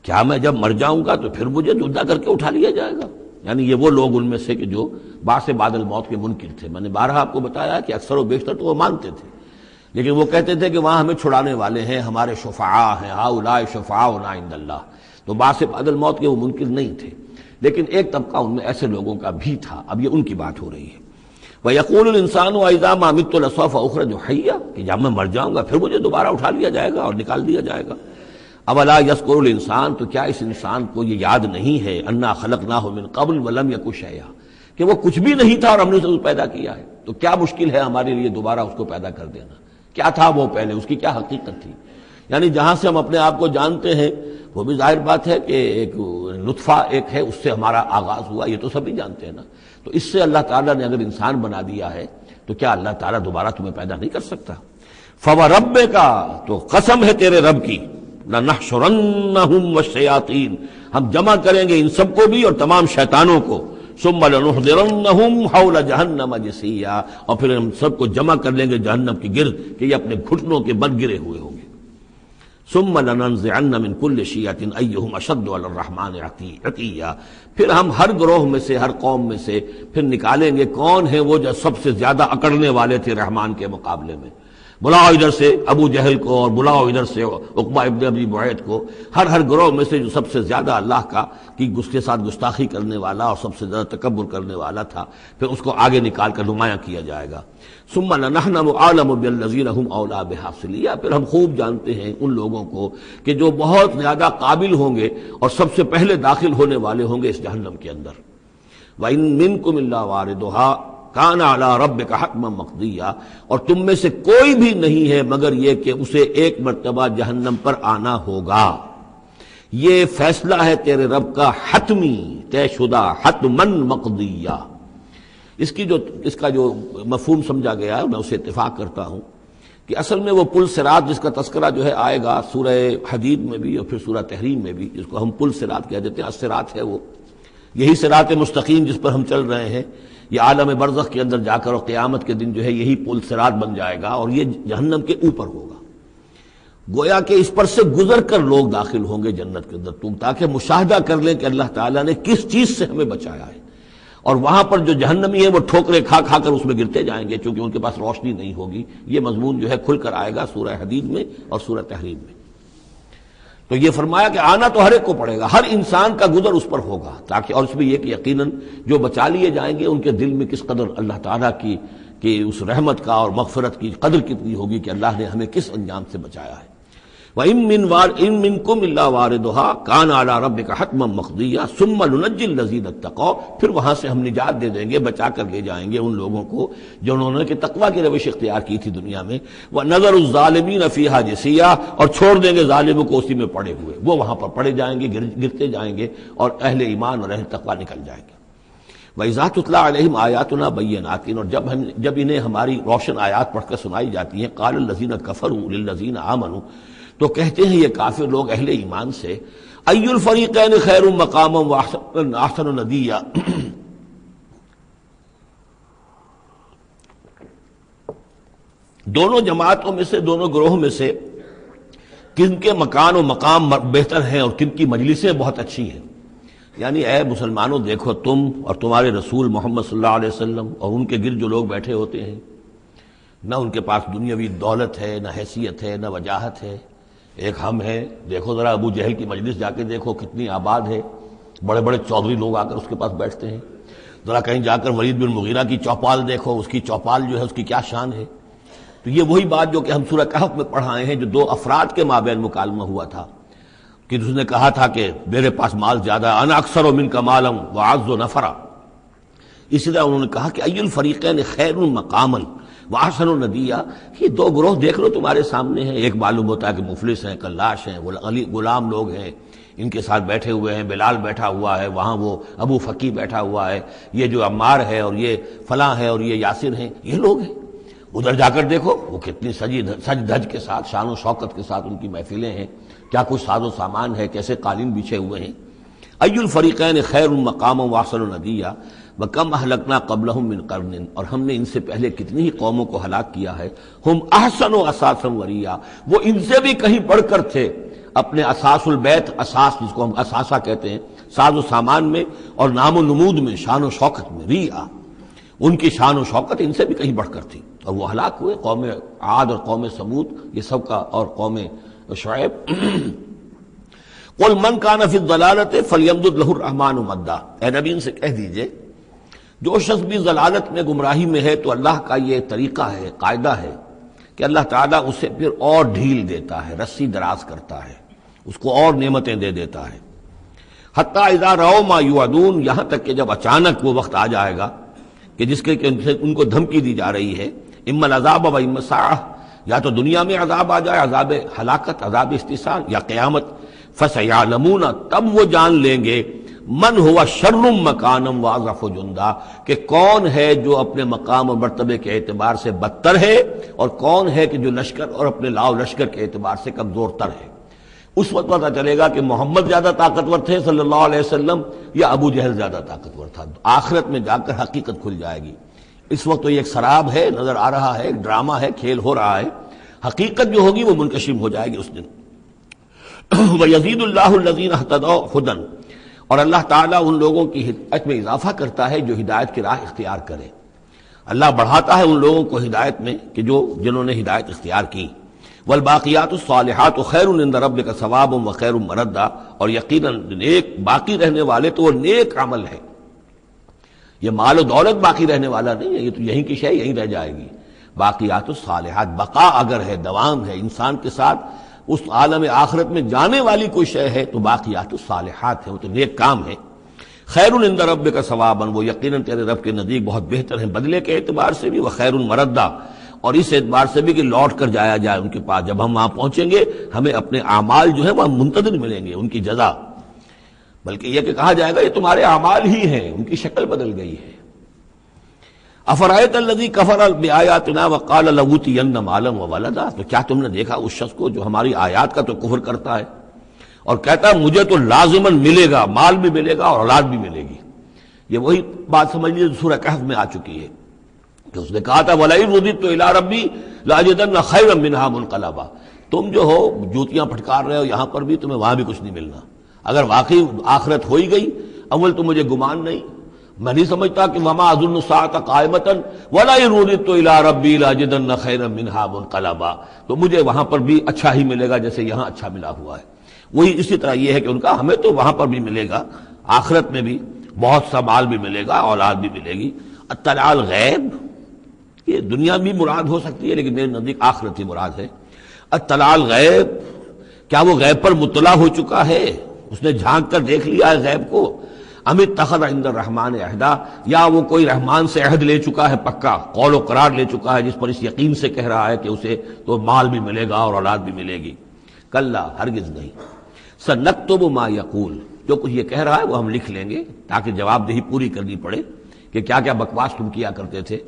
کیا میں جب مر جاؤں گا تو پھر مجھے زندہ کر کے اٹھا لیا جائے گا؟ یعنی یہ وہ لوگ ان میں سے کہ جو بعث بعد الموت کے منکر تھے۔ میں نے بارہا آپ کو بتایا کہ اکثر و بیشتر تو وہ مانتے تھے، لیکن وہ کہتے تھے کہ وہاں ہمیں چھڑانے والے ہیں، ہمارے شفعاء ہیں، ہؤلاء شفعاؤنا عند اللہ، تو بعث بعد الموت کے وہ منکر نہیں تھے، لیکن ایک طبقہ ان میں ایسے لوگوں کا بھی تھا۔ اب یہ ان کی بات ہو رہی ہے۔ وَيَقُولُ الْإِنسَانُ وَإِذَا مَا مِتُّ لَسَوْفَ أُخْرَجُ حَيًّا، کہ جب میں مر جاؤں گا پھر مجھے دوبارہ اٹھا لیا جائے گا اور نکال دیا جائے گا۔ أَوَلَا يَذْكُرُ الْإِنسَانُ، تو کیا اس انسان کو یہ یاد نہیں ہے، أَنَّا خَلَقْنَاهُ مِن قَبْلُ وَلَمْ يَكُ شَيْئًا، کہ وہ کچھ بھی نہیں تھا اور ہم نے اسے پیدا کیا ہے، تو کیا مشکل ہے ہمارے لیے دوبارہ اس کو پیدا کر دینا؟ کیا تھا وہ پہلے، اس کی کیا حقیقت تھی؟ یعنی جہاں سے ہم اپنے آپ کو جانتے ہیں وہ بھی ظاہر بات ہے کہ ایک نطفہ ایک ہے، اس سے ہمارا آغاز ہوا، یہ تو سبھی جانتے ہیں نا۔ تو اس سے اللہ تعالیٰ نے اگر انسان بنا دیا ہے تو کیا اللہ تعالیٰ دوبارہ تمہیں پیدا نہیں کر سکتا؟ فوربک، تو قسم ہے تیرے رب کی، لنحشرنہم والشیاطین، ہم جمع کریں گے ان سب کو بھی اور تمام شیطانوں کو، ثم لنحضرنہم حول جہنم جثیا، اور پھر ہم سب کو جمع کر لیں گے جہنم کے گرد کہ یہ اپنے گھٹنوں کے بل گرے ہوئے ہوں گے، ثم لننزعن من كل شیعۃ ایہم اشد علی الرحمن عتیا، پھر ہم ہر گروہ میں سے، ہر قوم میں سے پھر نکالیں گے کون ہیں وہ جو سب سے زیادہ اکڑنے والے تھے رحمان کے مقابلے میں، بلاؤ ادھر سے ابو جہل کو اور بلاؤ ادھر سے عقبہ ابن ابی معیط کو، ہر گروہ میں سے جو سب سے زیادہ اللہ کا کی اس کے ساتھ گستاخی کرنے والا اور سب سے زیادہ تکبر کرنے والا تھا، پھر اس کو آگے نکال کر نمایاں کیا جائے گا۔ ثم لنحن اعلم بالذین هم اولی بحاصلیا، پھر ہم خوب جانتے ہیں ان لوگوں کو کہ جو بہت زیادہ قابل ہوں گے اور سب سے پہلے داخل ہونے والے ہوں گے اس جہنم کے اندر۔ وَإِن مِّنكُمْ إِلَّا وَارِدُهَا کان علی ربک حتما مقضیا، اور تم میں سے کوئی بھی نہیں ہے مگر یہ کہ اسے ایک مرتبہ جہنم پر آنا ہوگا، یہ فیصلہ ہے تیرے رب کا حتمی، طے شدہ، حتمن مقضیا۔ اس کا جو مفہوم سمجھا گیا ہے میں اسے اتفاق کرتا ہوں کہ اصل میں وہ پل صراط جس کا تذکرہ جو ہے آئے گا سورہ حدید میں بھی اور پھر سورہ تحریم میں بھی، جس کو ہم پل صراط کہہ دیتے ہیں، الصراط ہے وہ، یہی صراط مستقیم جس پر ہم چل رہے ہیں، یہ عالم برزخ کے اندر جا کر اور قیامت کے دن جو ہے یہی پل صراط بن جائے گا اور یہ جہنم کے اوپر ہوگا، گویا کہ اس پر سے گزر کر لوگ داخل ہوں گے جنت کے اندر، تاکہ مشاہدہ کر لیں کہ اللہ تعالیٰ نے کس چیز سے ہمیں بچایا ہے، اور وہاں پر جو جہنمی ہیں وہ ٹھوکریں کھا کھا کر اس میں گرتے جائیں گے چونکہ ان کے پاس روشنی نہیں ہوگی۔ یہ مضمون جو ہے کھل کر آئے گا سورہ حدید میں اور سورہ تحریم میں۔ تو یہ فرمایا کہ آنا تو ہر ایک کو پڑے گا، ہر انسان کا گزر اس پر ہوگا، تاکہ اور اس میں یہ کہ یقیناً جو بچا لیے جائیں گے ان کے دل میں کس قدر اللہ تعالیٰ کی کہ اس رحمت کا اور مغفرت کی قدر کتنی ہوگی کہ اللہ نے ہمیں کس انجام سے بچایا ہے۔ وَإِن مِّنكُمْ إِلَّا وَارِدُهَا كَانَ عَلَىٰ رَبِّكَ حَتْمًا مَقْضِيًّا ثُمَّ نُنَجِّي الَّذِينَ اتَّقَوْا، پھر وہاں سے ہم نجات دے دیں گے، بچا کر لے جائیں گے ان لوگوں کو جو انہوں نے کہ تقویٰ کی روش اختیار کی تھی دنیا میں، وَنَذَرُ الظَّالِمِينَ فِيهَا جِثِيًّا، اور چھوڑ دیں گے ظالموں کو اسی میں پڑے ہوئے، وہ وہاں پر پڑے جائیں گے، گرتے جائیں گے اور اہل ایمان اور اہل تقویٰ نکل جائیں گے۔ وَإِذَا تُتْلَىٰ عَلَيْهِمْ آيَاتُنَا بَيِّنَاتٍ، اور جب انہیں ہماری روشن آیات پڑھ کر سنائی جاتی ہیں، قَالَ الَّذِينَ كَفَرُوا لِلَّذِينَ آمَنُوا، تو کہتے ہیں یہ کافر لوگ اہل ایمان سے، اَيُّ الْفَرِيقَيْنِ خَيْرٌ مَّقَامًا وَأَحْسَنُ نَدِيًّا، دونوں جماعتوں میں سے، دونوں گروہ میں سے کن کے مکان و مقام بہتر ہیں اور کن کی مجلسیں بہت اچھی ہیں۔ یعنی اے مسلمانوں دیکھو، تم اور تمہارے رسول محمد صلی اللہ علیہ وسلم اور ان کے گرد جو لوگ بیٹھے ہوتے ہیں، نہ ان کے پاس دنیاوی دولت ہے، نہ حیثیت ہے، نہ وجاہت ہے، ایک ہم ہیں، دیکھو ذرا ابو جہل کی مجلس جا کے دیکھو کتنی آباد ہے، بڑے بڑے چودھری لوگ آ کر اس کے پاس بیٹھتے ہیں، ذرا کہیں جا کر ولید بن مغیرہ کی چوپال دیکھو، اس کی چوپال جو ہے اس کی کیا شان ہے۔ تو یہ وہی بات جو کہ ہم سورہ کہف میں پڑھائے ہیں، جو دو افراد کے مابین مکالمہ ہوا تھا کہ اس نے کہا تھا کہ میرے پاس مال زیادہ ہے، انا اکثر منک مالا واعز نفرا، اسی طرح انہوں نے کہا کہ ای الفریقین خیر مقاما واحسن ندیا، یہ دو گروہ دیکھ لو تمہارے سامنے ہیں، ایک معلوم ہوتا ہے کہ مفلس ہیں، کلاش ہیں، غلام لوگ ہیں، ان کے ساتھ بیٹھے ہوئے ہیں، بلال بیٹھا ہوا ہے، وہاں وہ ابو فقی بیٹھا ہوا ہے، یہ جو عمار ہے اور یہ فلاں ہے اور یہ یاسر ہیں، یہ لوگ ہیں۔ ادھر جا کر دیکھو وہ کتنی سج دھج کے ساتھ، شان و شوکت کے ساتھ ان کی محفلیں ہیں، کیا کچھ ساز و سامان ہے، کیسے قالین بچھے ہوئے ہیں۔ ای الفریقین خیر مقاما واحسن ندیا وکم اہلکنا قبلہم من قرن، اور ہم نے ان سے پہلے کتنی ہی قوموں کو ہلاک کیا ہے، ہم احسن اساسا وریا، وہ ان سے بھی کہیں بڑھ کر تھے اپنے اساس البیت، اساس جس کو ہم اساسہ کہتے ہیں، ساز و سامان میں اور نام و نمود میں، شان و شوکت میں، ریا، ان کی شان و شوکت ان سے بھی کہیں بڑھ کر تھی، اور وہ ہلاک ہوئے۔ قوم عاد اور قوم سمود یہ سب کا، اور قوم شعیب۔ قل من کان فی الضلالۃ فلیمدد لہ الرحمن مدا، اے نبی ان سے کہہ دیجئے جو شخص بھی ضلالت میں، گمراہی میں ہے، تو اللہ کا یہ طریقہ ہے، قاعدہ ہے کہ اللہ تعالیٰ اسے پھر اور ڈھیل دیتا ہے، رسی دراز کرتا ہے، اس کو اور نعمتیں دے دیتا ہے۔ حتیٰ اذا رأوا ما یوعدون، یہاں تک کہ جب اچانک وہ وقت آ جائے گا کہ جس کے ان کو دھمکی دی جا رہی ہے، اما العذاب و اما الساعہ، یا تو دنیا میں عذاب آ جائے، عذاب ہلاکت، عذاب استحصال، یا قیامت، فسیعلمون، تب وہ جان لیں گے، من ہوا شر مکانم واضف جندا، کہ کون ہے جو اپنے مقام اور مرتبے کے اعتبار سے بدتر ہے اور کون ہے کہ جو لشکر اور اپنے لاؤ لشکر کے اعتبار سے کمزور تر ہے۔ اس وقت پتہ چلے گا کہ محمد زیادہ طاقتور تھے صلی اللہ علیہ وسلم یا ابو جہل زیادہ طاقتور تھا۔ آخرت میں جا کر حقیقت کھل جائے گی۔ اس وقت تو یہ ایک سراب ہے، نظر آ رہا ہے، ایک ڈرامہ ہے، کھیل ہو رہا ہے، حقیقت جو ہوگی وہ منکشف ہو جائے گی اس دن۔ وَيَزِيدُ اللَّهُ الَّذِينَ اهْتَدَوْا هُدًى، اور اللہ تعالیٰ ان لوگوں کی ہدایت میں اضافہ کرتا ہے جو ہدایت کی راہ اختیار کرے۔ اللہ بڑھاتا ہے ان لوگوں کو ہدایت میں کہ جنہوں نے ہدایت اختیار کی۔ والباقیات الصالحات خیر عند ربک ثواب وخیر مردا، اور یقیناً نیک باقی رہنے والے تو وہ نیک عمل ہے۔ یہ مال و دولت باقی رہنے والا نہیں ہے، یہ تو یہیں کی شے یہیں رہ جائے گی۔ باقیات الصالحات، بقا اگر ہے، دوام ہے انسان کے ساتھ، اس عالم آخرت میں جانے والی کوئی شے ہے تو باقیات الصالحات ہے، وہ تو نیک کام ہے۔ خیر عند ربک ثوابا، وہ یقیناً تیرے رب کے نزدیک بہت بہتر ہیں بدلے کے اعتبار سے بھی، وخیر مردا، اور اس اعتبار سے بھی کہ لوٹ کر جایا جائے ان کے پاس۔ جب ہم وہاں پہنچیں گے ہمیں اپنے اعمال جو ہے وہ منتظر ملیں گے، ان کی جزا، بلکہ یہ کہ کہا جائے گا یہ تمہارے اعمال ہی ہیں، ان کی شکل بدل گئی ہے۔ افرأیت الذی کفر بآیاتنا وقال لأوتین مالا وولدا، تو کیا تم نے دیکھا اس شخص کو جو ہماری آیات کا تو کفر کرتا ہے اور کہتا ہے مجھے تو لازماً ملے گا، مال بھی ملے گا اور اولاد بھی ملے گی۔ یہ وہی بات سمجھ لیجیے جو سورہ کہف میں آ چکی ہے کہ اس نے کہا تھا وَلَئِن رُدِدتُّ إِلَىٰ رَبِّي لَأَجِدَنَّ خَيْرًا مِنْهَا مُنْقَلَبًا، تم جو ہو جوتیاں پھٹکار رہے ہو یہاں پر بھی، تمہیں وہاں بھی کچھ نہیں ملنا۔ اگر واقعی آخرت ہو ہی گئی، اول تو مجھے گمان نہیں، میں نہیں سمجھتا کہ وَمَا أَظُنُّ السَّاعَةَ قَائِمَةً وَلَئِن رُدِدتُّ إِلَىٰ رَبِّي لَأَجِدَنَّ خَيْرًا مِنْهَا مُنْقَلَبًا، تو مجھے وہاں پر بھی اچھا ہی ملے گا جیسے یہاں اچھا ملا ہوا ہے۔ وہی اسی طرح یہ ہے کہ ان کا ہمیں تو وہاں پر بھی ملے گا، آخرت میں بھی بہت سا مال بھی ملے گا، اولاد بھی ملے گی۔ اطلاع الغیب، یہ دنیا بھی مراد ہو سکتی ہے لیکن میرے نزدیک آخرت ہی مراد ہے۔ اطلاع الغیب، کیا وہ غیب پر مطلع ہو چکا ہے، اس نے جھانک کر دیکھ لیا ہے غیب کو؟ ام اتخذ عند الرحمن عہدا، یا وہ کوئی رحمان سے عہد لے چکا ہے، پکا قول و قرار لے چکا ہے جس پر اس یقین سے کہہ رہا ہے کہ اسے تو مال بھی ملے گا اور اولاد بھی ملے گی۔ کلا، ہرگز نہیں۔ سنکتب ما یقول، جو کچھ یہ کہہ رہا ہے وہ ہم لکھ لیں گے تاکہ جواب دہی پوری کرنی پڑے کہ کیا کیا بکواس تم کیا کرتے تھے۔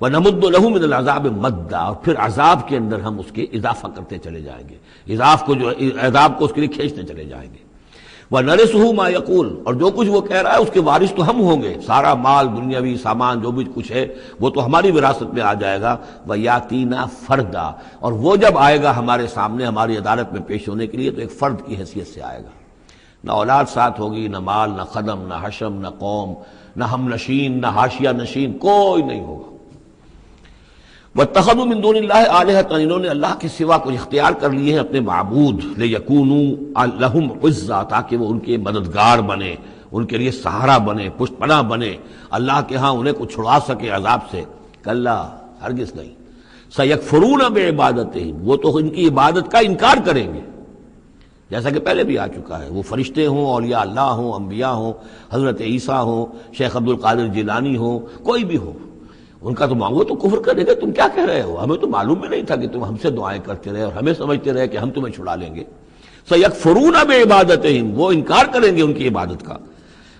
وَنَمُدُّ لَهُ مِنَ الْعَذَابِ مَدًّا، اور پھر عذاب کے اندر ہم اس کے اضافہ کرتے چلے جائیں گے، عذاب کو اس کے لیے کھینچتے چلے جائیں گے۔ وَنَرِثُهُ مَا يَقُولُ، اور جو کچھ وہ کہہ رہا ہے اس کے وارث تو ہم ہوں گے، سارا مال دنیاوی سامان جو بھی کچھ ہے وہ تو ہماری وراثت میں آ جائے گا۔ وَيَأْتِينَا فَرْدًا، اور وہ جب آئے گا ہمارے سامنے ہماری عدالت میں پیش ہونے کے لیے تو ایک فرد کی حیثیت سے آئے گا، نہ اولاد ساتھ ہوگی، نہ مال، نہ خدم، نہ حشم، نہ قوم، نہ ہم نشین، نہ حاشیہ نشین، کوئی نہیں ہوگا۔ وَاتَّخَذُوا مِن دُونِ اللَّهِ آلِهَةً، انہوں نے اللہ کے سوا کچھ اختیار کر لیے ہیں اپنے معبود، لِيَكُونُوا لَهُمْ عِزًّا، تاکہ وہ ان کے مددگار بنے، ان کے لیے سہارا بنے، پشت پناہ بنے، اللہ کے ہاں انہیں کچھ چھڑا سکے عذاب سے۔ کلا، ہرگز نہیں۔ سَيَكْفُرُونَ بِعِبَادَتِهِمْ، وہ تو ان کی عبادت کا انکار کریں گے، جیسا کہ پہلے بھی آ چکا ہے۔ وہ فرشتے ہوں، اولیاء اللہ ہوں، انبیاء ہوں، حضرت عیسیٰ ہوں، شیخ عبد القادر جیلانی ہوں، کوئی بھی ہو، ان کا تو وہ تو کفر کرے گا، تم کیا کہہ رہے ہو، ہمیں تو معلوم بھی نہیں تھا کہ تم ہم سے دعائیں کرتے رہے اور ہمیں سمجھتے رہے کہ ہم تمہیں چھڑا لیں گے۔ سَيَكْفُرُونَ بِعِبَادَتِهِمْ، وہ انکار کریں گے ان کی عبادت کا۔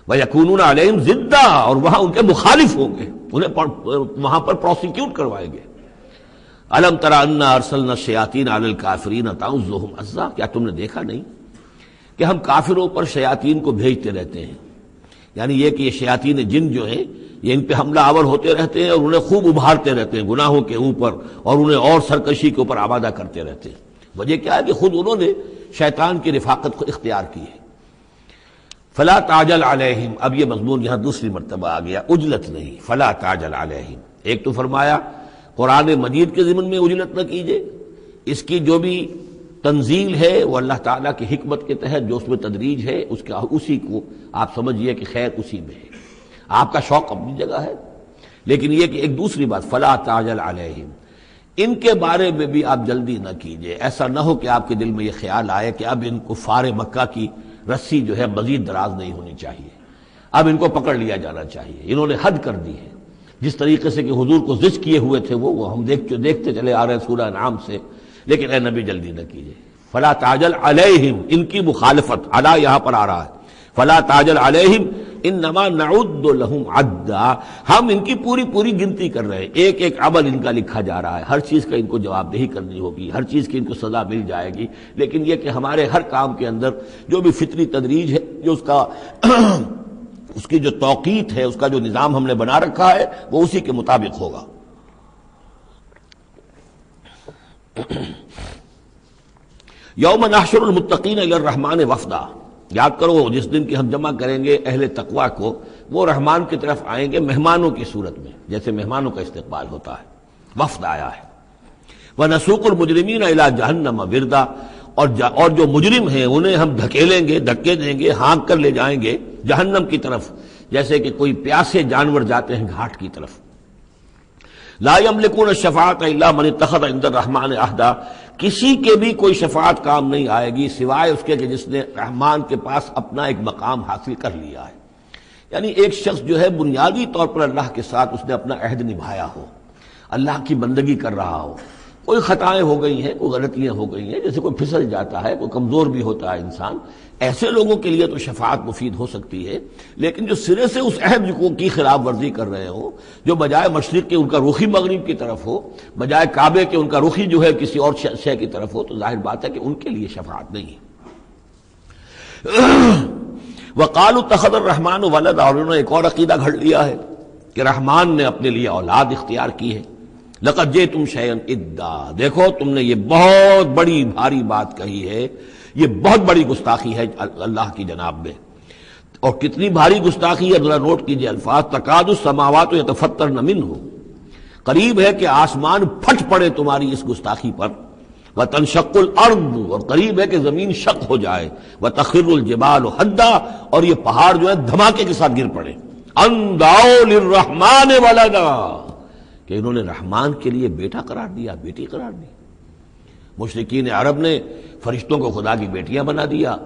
وَيَكُونُونَ عَلَيْهِمْ ضِدًّا، اور وہاں ان کے مخالف ہوں گے، انہیں وہاں پر پروسیکیوٹ کروائیں گے۔ أَلَمْ تَرَ أَنَّا أَرْسَلْنَا الشَّيَاطِينَ عَلَى الْكَافِرِينَ تَعُزُّهُمْ عَزًّا، کیا تم نے دیکھا نہیں کہ ہم کافروں پر شیاطین کو بھیجتے رہتے ہیں، یعنی یہ کہ یہ شیاطین جن جو ہیں یہ ان پہ حملہ آور ہوتے رہتے ہیں اور انہیں خوب ابھارتے رہتے ہیں گناہوں کے اوپر، اور انہیں اور سرکشی کے اوپر آمادہ کرتے رہتے ہیں۔ وجہ کیا ہے کہ خود انہوں نے شیطان کی رفاقت کو اختیار کی ہے۔ فلا تعجل علیہم، اب یہ مضمون یہاں دوسری مرتبہ آ گیا، عجلت نہیں، فلا تعجل علیہم۔ ایک تو فرمایا قرآن مجید کے ضمن میں عجلت نہ کیجئے، اس کی جو بھی تنزیل ہے وہ اللہ تعالیٰ کی حکمت کے تحت جو اس میں تدریج ہے اسی کو آپ سمجھیے کہ خیر اسی میں ہے، آپ کا شوق اپنی جگہ ہے، لیکن یہ کہ ایک دوسری بات فلا تعجل علیہم، ان کے بارے میں بھی آپ جلدی نہ کیجئے۔ ایسا نہ ہو کہ آپ کے دل میں یہ خیال آئے کہ اب ان کفار مکہ کی رسی جو ہے مزید دراز نہیں ہونی چاہیے، اب ان کو پکڑ لیا جانا چاہیے، انہوں نے حد کر دی ہے۔ جس طریقے سے کہ حضور کو زج کیے ہوئے تھے وہ ہم دیکھتے چلے آ رہے ہیں سورہ انعام سے، لیکن اے نبی جلدی نہ کیجئے۔ فلا تعجل علیہم، ان کی مخالفت، علی یہاں پر آ رہا ہے، فلا تعجل علیہم انما نعد لهم عدا، ہم ان کی پوری پوری گنتی کر رہے ہیں، ایک ایک عمل ان کا لکھا جا رہا ہے، ہر چیز کا ان کو جواب دہی کرنی ہوگی، ہر چیز کی ان کو سزا مل جائے گی، لیکن یہ کہ ہمارے ہر کام کے اندر جو بھی فطری تدریج ہے، جو اس کا اس کی جو توقیت ہے، اس کا جو نظام ہم نے بنا رکھا ہے، وہ اسی کے مطابق ہوگا۔ یوم نحشر المتقین الی الرحمن وفدا، یاد کرو جس دن کی ہم جمع کریں گے اہل تقویٰ کو، وہ رحمان کی طرف آئیں گے مہمانوں کی صورت میں، جیسے مہمانوں کا استقبال ہوتا ہے، وفد آیا ہے۔ وَنَسُوقُ الْمُجْرِمِينَ إِلَىٰ جَهَنَّمَ وِرْدًا، اور جو مجرم ہیں انہیں ہم دھکیلیں گے، دھکے دیں گے، ہانک کر لے جائیں گے جہنم کی طرف، جیسے کہ کوئی پیاسے جانور جاتے ہیں گھاٹ کی طرف۔ لا يملكون الشفاعة الا من اتخذ عند الرحمن عہدا، کسی کے بھی کوئی شفاعت کام نہیں آئے گی سوائے اس کے کہ جس نے رحمان کے پاس اپنا ایک مقام حاصل کر لیا ہے، یعنی ایک شخص جو ہے بنیادی طور پر اللہ کے ساتھ اس نے اپنا عہد نبھایا ہو، اللہ کی بندگی کر رہا ہو، کوئی خطائیں ہو گئی ہیں، کوئی غلطیاں ہو گئی ہیں، جیسے کوئی پھسل جاتا ہے، کوئی کمزور بھی ہوتا ہے انسان، ایسے لوگوں کے لیے تو شفاعت مفید ہو سکتی ہے، لیکن جو سرے سے اس عہد کی خلاف ورزی کر رہے ہوں، جو بجائے مشرق کے ان کا رخی مغرب کی طرف ہو، بجائے کعبے کے ان کا رخی جو ہے کسی اور شے کی طرف ہو، تو ظاہر بات ہے کہ ان کے لیے شفاعت نہیں ہے۔ وقالوا اتخذ الرحمن ولدا، اور انہوں نے ایک اور عقیدہ گھڑ لیا ہے کہ رحمان نے اپنے لیے اولاد اختیار کی ہے۔ لقد جئتم شیئا ادا، دیکھو تم نے یہ بہت بڑی بھاری بات کہی ہے، یہ بہت بڑی گستاخی ہے اللہ کی جناب میں، اور کتنی بھاری گستاخی ہے ذرا نوٹ کیجئے الفاظ، تکاد السماوات یتفطرن منہ، قریب ہے کہ آسمان پھٹ پڑے تمہاری اس گستاخی پر، وتنشق الارض، اور قریب ہے کہ زمین شق ہو جائے، وتخر الجبال حدا، اور یہ پہاڑ جو ہے دھماکے کے ساتھ گر پڑے، ان دعوا للرحمن ولدا، کہ انہوں نے رحمان کے لیے بیٹا قرار دیا، بیٹی قرار دی۔ مشرکین عرب نے فرشتوں کو خدا کی بیٹیاں بنا دیا،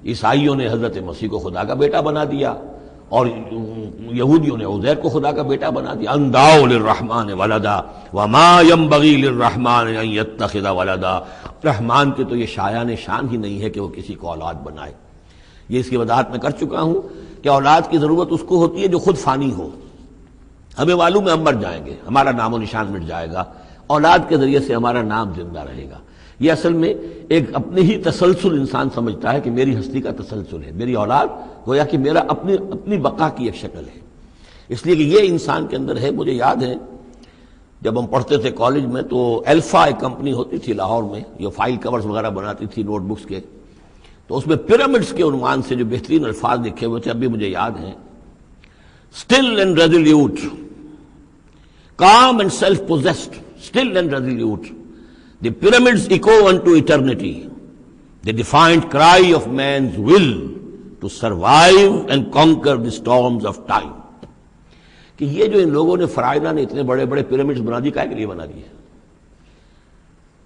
عیسائیوں نے حضرت مسیح کو خدا کا بیٹا بنا دیا، اور یہودیوں نے عزیر کو خدا کا بیٹا بنا دیا۔ ان دعوا للرحمن ولدا وما ينبغي للرحمن ان يتخذ ولدا، رحمان کے تو یہ شایان شان ہی نہیں ہے کہ وہ کسی کو اولاد بنائے۔ یہ اس کی وضاحت میں کر چکا ہوں کہ اولاد کی ضرورت اس کو ہوتی ہے جو خود فانی ہو، ہمیں معلوم ہے ہم مر جائیں گے، ہمارا نام و نشان مٹ جائے گا، اولاد کے ذریعے سے ہمارا نام زندہ رہے گا۔ یہ اصل میں ایک اپنے ہی تسلسل انسان سمجھتا ہے کہ میری ہستی کا تسلسل ہے، میری اولاد گویا کہ میرا اپنی بقا کی ایک شکل ہے، اس لیے کہ یہ انسان کے اندر ہے۔ مجھے یاد ہے جب ہم پڑھتے تھے کالج میں تو الفا ایک کمپنی ہوتی تھی لاہور میں، جو فائل کورز وغیرہ بناتی تھی نوٹ بکس کے، تو اس میں پیرامڈس کے عنوان سے جو بہترین الفاظ لکھے ہوئے تھے اب بھی مجھے یاد ہیں، still and resolute, calm and self-possessed, still and resolute, the pyramids echo unto eternity, the defiant cry of man's will to survive and conquer the storms of time۔ کہ یہ جو ان لوگوں نے فرائضہ نے اتنے بڑے بڑے پیرامڈز بنا دی، کائے کے لیے بنا دیے؟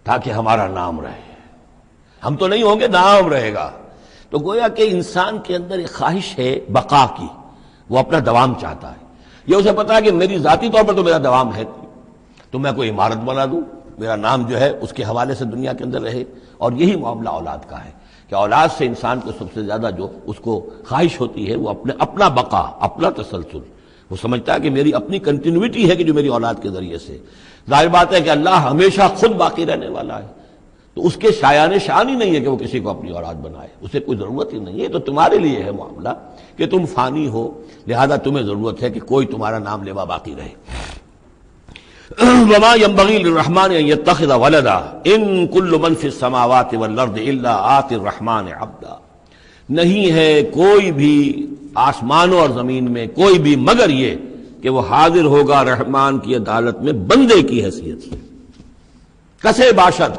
تاکہ ہمارا نام رہے، ہم تو نہیں ہوں گے، نام رہے گا۔ تو گویا کہ انسان کے اندر ایک خواہش ہے بقا کی، وہ اپنا دوام چاہتا ہے، یہ اسے پتا ہے کہ میری ذاتی طور پر تو میرا دوام ہے، تو میں کوئی عمارت بنا دوں، میرا نام جو ہے اس کے حوالے سے دنیا کے اندر رہے۔ اور یہی معاملہ اولاد کا ہے کہ اولاد سے انسان کو سب سے زیادہ جو اس کو خواہش ہوتی ہے وہ اپنا بقا، اپنا تسلسل، وہ سمجھتا ہے کہ میری اپنی کنٹینیوٹی ہے کہ جو میری اولاد کے ذریعے سے۔ ظاہر بات ہے کہ اللہ ہمیشہ خود باقی رہنے والا ہے، تو اس کے شایان شان ہی نہیں ہے کہ وہ کسی کو اپنی اولاد بنائے، اسے کوئی ضرورت ہی نہیں ہے۔ تو تمہارے لیے ہے معاملہ کہ تم فانی ہو، لہذا تمہیں ضرورت ہے کہ کوئی تمہارا نام لیوا باقی رہے۔ وما ينبغي للرحمن ان يتخذ ولدا ان كل من في السماوات والارض الا آتي الرحمن عبدا، نہیں ہے کوئی بھی آسمانوں اور زمین میں کوئی بھی مگر یہ کہ وہ حاضر ہوگا رحمان کی عدالت میں بندے کی حیثیت سے، کسے باشد،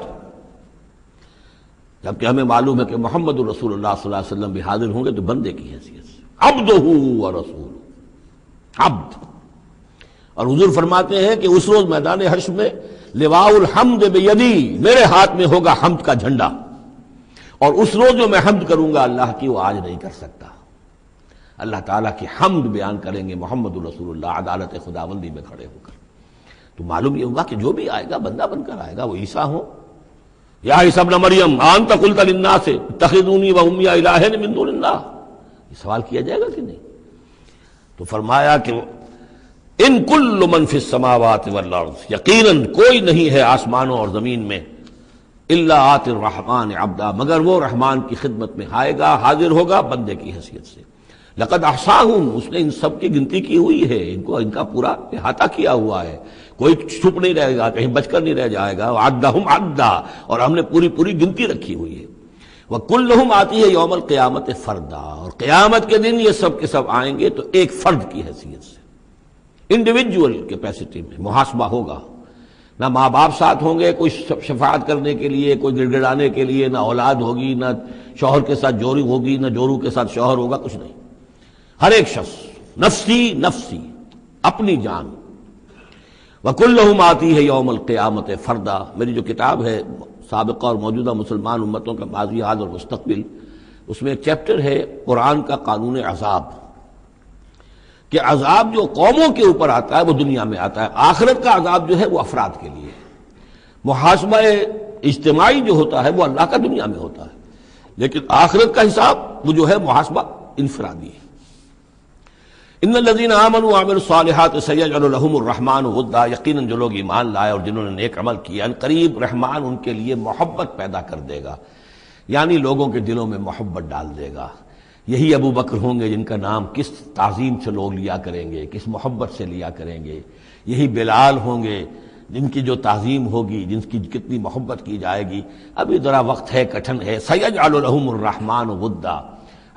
جبکہ ہمیں معلوم ہے کہ محمد رسول اللہ صلی اللہ علیہ وسلم بھی حاضر ہوں گے تو بندے کی حیثیت سے، عبدہ ورسول، عبد۔ اور حضور فرماتے ہیں کہ اس روز میدان حشر میں لواء الحمد بیدی، میرے ہاتھ میں ہوگا حمد کا جھنڈا، اور اس روز جو میں حمد کروں گا اللہ کی وہ آج نہیں کر سکتا۔ اللہ تعالیٰ کی حمد بیان کریں گے محمد رسول اللہ عدالت خداوندی میں کھڑے ہو کر، تو معلوم یہ ہوگا کہ جو بھی آئے گا بندہ بن کر آئے گا، وہ عیسیٰ ہو یا عیسیٰ ابن مریم انت قلت للناس اتخذونی وامی الہین من دون اللہ، یہ سوال کیا جائے گا کہ نہیں؟ تو فرمایا کہ ان کل من فی السماوات والارض، یقیناً کوئی نہیں ہے آسمانوں اور زمین میں، الا آت الرحمن عبدا، مگر وہ رحمان کی خدمت میں آئے گا، حاضر ہوگا بندے کی حیثیت سے۔ لقد احصاہم، اس نے ان سب کی گنتی کی ہوئی ہے، ان کا پورا احاطہ کیا ہوا ہے، کوئی چھپ نہیں رہے گا، کہیں بچ کر نہیں رہ جائے گا۔ وعدہم عدا، اور ہم نے پوری گنتی رکھی ہوئی ہے۔ وکلہم آتی ہے یوم القیامت فردا، اور قیامت کے دن یہ سب کے سب آئیں گے تو ایک فرد کی حیثیت سے، انڈیویجول کیپیسٹی میں محاسبہ ہوگا۔ نہ ماں باپ ساتھ ہوں گے کوئی شفاعت کرنے کے لیے، کوئی گڑ گڑانے کے لیے، نہ اولاد ہوگی، نہ شوہر کے ساتھ جوری ہوگی، نہ جورو کے ساتھ شوہر ہوگا، کچھ نہیں۔ ہر ایک شخص نفسی نفسی، اپنی جان۔ وَكُلُّهُمْ آتی ہے یوم القیامت فردا، میری جو کتاب ہے سابقہ اور موجودہ مسلمان امتوں کا ماضی، حال اور مستقبل، اس میں ایک چیپٹر ہے قرآن کا قانون عذاب، کہ عذاب جو قوموں کے اوپر آتا ہے وہ دنیا میں آتا ہے، آخرت کا عذاب جو ہے وہ افراد کے لیے ہے۔ محاسبہ اجتماعی جو ہوتا ہے وہ اللہ کا دنیا میں ہوتا ہے، لیکن آخرت کا حساب وہ جو ہے محاسبہ انفرادی ہے۔ ان الذین آمنوا وعملوا الصالحات سیجعل لهم الرحمن ودا، یقیناً جو لوگ ایمان لائے اور جنہوں نے نیک عمل کیا، ان قریب رحمان ان کے لیے محبت پیدا کر دے گا، یعنی لوگوں کے دلوں میں محبت ڈال دے گا۔ یہی ابو بکر ہوں گے جن کا نام کس تعظیم سے لوگ لیا کریں گے، کس محبت سے لیا کریں گے۔ یہی بلال ہوں گے جن کی جو تعظیم ہوگی، جن کی کتنی محبت کی جائے گی۔ ابھی ذرا وقت ہے، کٹھن ہے۔ سیجعل لهم الرحمن ودا،